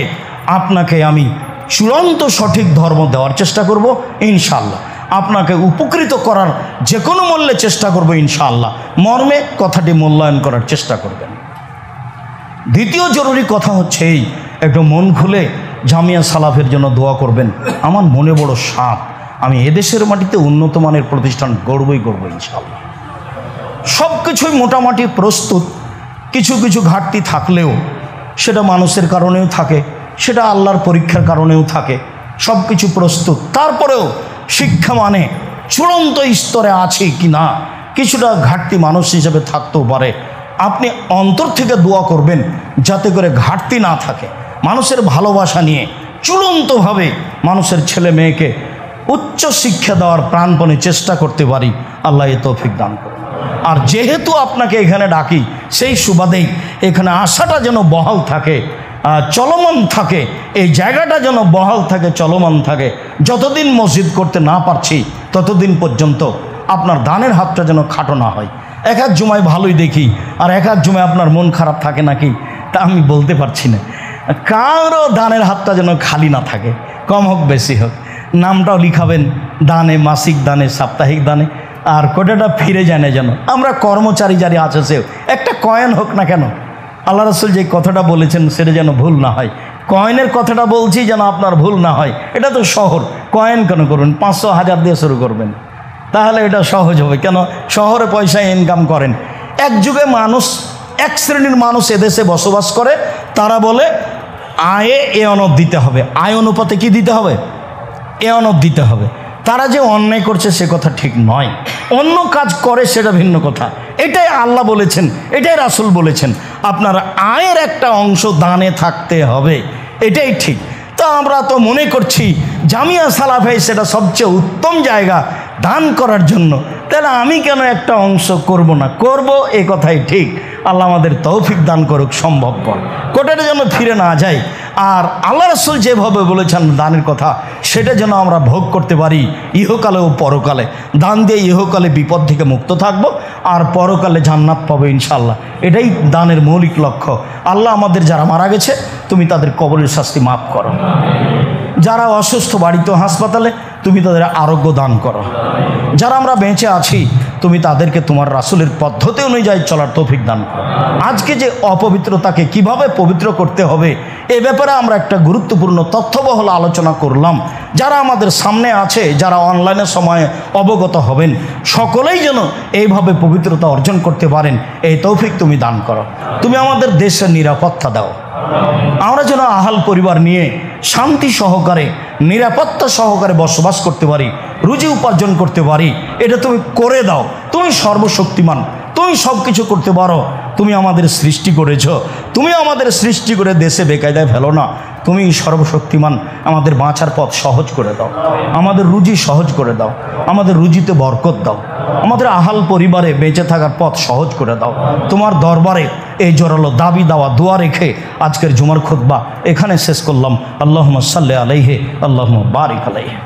Speaker 1: আপনাকে আমি চূড়ান্ত সঠিক ধর্ম দেওয়ার চেষ্টা করব ইনশাআল্লাহ। আপনাকে উপকৃত করার যে কোনো মূল্যে চেষ্টা করব ইনশাআল্লাহ। মর্মে কথাটি মূল্যায়ন করার চেষ্টা করবেন। দ্বিতীয় জরুরি কথা হচ্ছে এই, একটু মন খুলে জামিয়া সালাফের জন্য দোয়া করবেন। আমার মনে বড় সাপ, আমি এদেশের মাটিতে উন্নত মানের প্রতিষ্ঠান গড়বই করবো ইনশাআল্লাহ। সব কিছুই মোটামুটি প্রস্তুত, কিছু কিছু ঘাটতি থাকলেও সেটা মানুষের কারণেও থাকে, সেটা আল্লাহর পরীক্ষার কারণেও থাকে। সব কিছু প্রস্তুত, তারপরেও শিক্ষা মানে চূড়ান্ত স্তরে আছে কি না, কিছুটা ঘাটতি মানুষ হিসেবে থাকতেও পারে। আপনি অন্তর থেকে দোয়া করবেন যাতে করে ঘাটতি না থাকে। মানুষের ভালোবাসা নিয়ে চূড়ান্তভাবে মানুষের ছেলে মেয়েকে উচ্চ শিক্ষা দেওয়ার প্রাণপণে চেষ্টা করতে পারি, আল্লাহ এ তৌফিক দান করুন। আর যেহেতু আপনাকে এখানে ডাকি, সেই সুবাদেই এখানে আশাটা যেন বহাল থাকে, চলমান থাকে, এই জায়গাটা যেন বহাল থাকে, চলমান থাকে। যতদিন মসজিদ করতে না পারছি ততদিন পর্যন্ত আপনার দানের হাতটা যেন খাটো না হয়। এক এক জুমায় ভালোই দেখি, আর এক এক জুমায় আপনার মন খারাপ থাকে নাকি তা আমি বলতে পারছি না। কারো দানের হাতটা যেন খালি না থাকে, কম হোক বেশি হোক। নামটাও লিখাবেন দানে, মাসিক দানে, সাপ্তাহিক দানে, আর কোটাটা ফিরে যায় না যেন। আমরা কর্মচারী যারা আছে সেও একটা কয়েন হোক না কেন, আল্লাহ রাসূল যে কথাটা বলেছেন সেটা যেন ভুল না হয়। কয়েনের কথাটা বলছি যেন আপনার ভুল না হয়। এটা তো শহর, কয়েন কেন করবেন? 500-1000 দিয়ে শুরু করবেন, তাহলে এটা সহজ হবে। কেন? শহরে পয়সা ইনকাম করেন। এক যুগে মানুষ, এক শ্রেণীর মানুষ এদেশে বসবাস করে, তারা বলে আয়ে এ অনদ দিতে হবে। আয় অনুপাতে কি দিতে হবে? এ অনদ দিতে হবে। তারা যে অন্যায় করছে সে কথা ঠিক নয়, অন্য কাজ করে সেটা ভিন্ন কথা। এটাই আল্লাহ বলেছেন, এটাই রাসূল বলেছেন, আপনার আয়ের একটা অংশ দানে থাকতে হবে, এটাই ঠিক। তো আমরা তো মনে করছি জামিয়া সালাফে সেটা সবচেয়ে উত্তম জায়গা দান করার জন্য, তাহলে আমি কেন একটা অংশ করব না? করব, এ কথাই ঠিক। আল্লাহ আমাদের তৌফিক দান করুক সম্ভবপর, কোটাটা যেন ফিরে না যায়। আর আল্লাহ রাসূল যেভাবে বলেছেন দানের কথা, সেটা যেন আমরা ভোগ করতে পারি ইহকালে ও পরকালে। দান দিয়ে ইহকালে বিপদ থেকে মুক্ত থাকব, আর পরকালে জান্নাত পাবো ইনশাআল্লাহ। এটাই দানের মৌলিক লক্ষ্য। আল্লাহ আমাদের যারা মারা গেছে তুমি তাদের কবরের শাস্তি মাফ করো, যারা অসুস্থ বাড়িতে হাসপাতালে তুমি তাদের আরোগ্য দান করো, যারা আমরা বেঁচে আছি তুমি তাদেরকে তোমার রাসূলের পদ্ধতি অনুযায়ী চলার তৌফিক দান করো। আজকে যে অপবিত্রতাকে কিভাবে পবিত্র করতে হবে এ ব্যাপারে আমরা একটা গুরুত্বপূর্ণ তথ্যবহুল আলোচনা করলাম। যারা আমাদের সামনে আছে, যারা অনলাইনের সময়ে অবগত হবেন, সকলেই যেন এইভাবে পবিত্রতা অর্জন করতে পারেন, এই তৌফিক তুমি দান করো। তুমি আমাদের দেশের নিরাপত্তা দাও, আমরা যেন আহাল পরিবার নিয়ে শান্তি সহকারে নিরাপত্তা সহকারে বসবাস করতে পারি, রুজি উপার্জন করতে পারি। এটা তুমি করে দাও। তুমি সর্বশক্তিমান, তুমি সব কিছু করতে পারো। তুমি আমাদের সৃষ্টি করেছ, তুমি আমাদের সৃষ্টি করে দেশে বেকায়দায় ফেলো না। তুমি সর্বশক্তিমান, আমাদের বাঁচার পথ সহজ করে দাও, আমাদের রুজি সহজ করে দাও, আমাদের রুজিতে বরকত দাও, আমাদের আহাল পরিবারে বেঁচে থাকার পথ সহজ করে দাও। তোমার দরবারে এই জোরালো দাবি দেওয়া দোয়া রেখে আজকের জুমার খুতবা এখানে শেষ করলাম। আল্লাহুম্মা সাল্লি আলাইহি, আল্লাহুম্মা বারিক আলাইহি।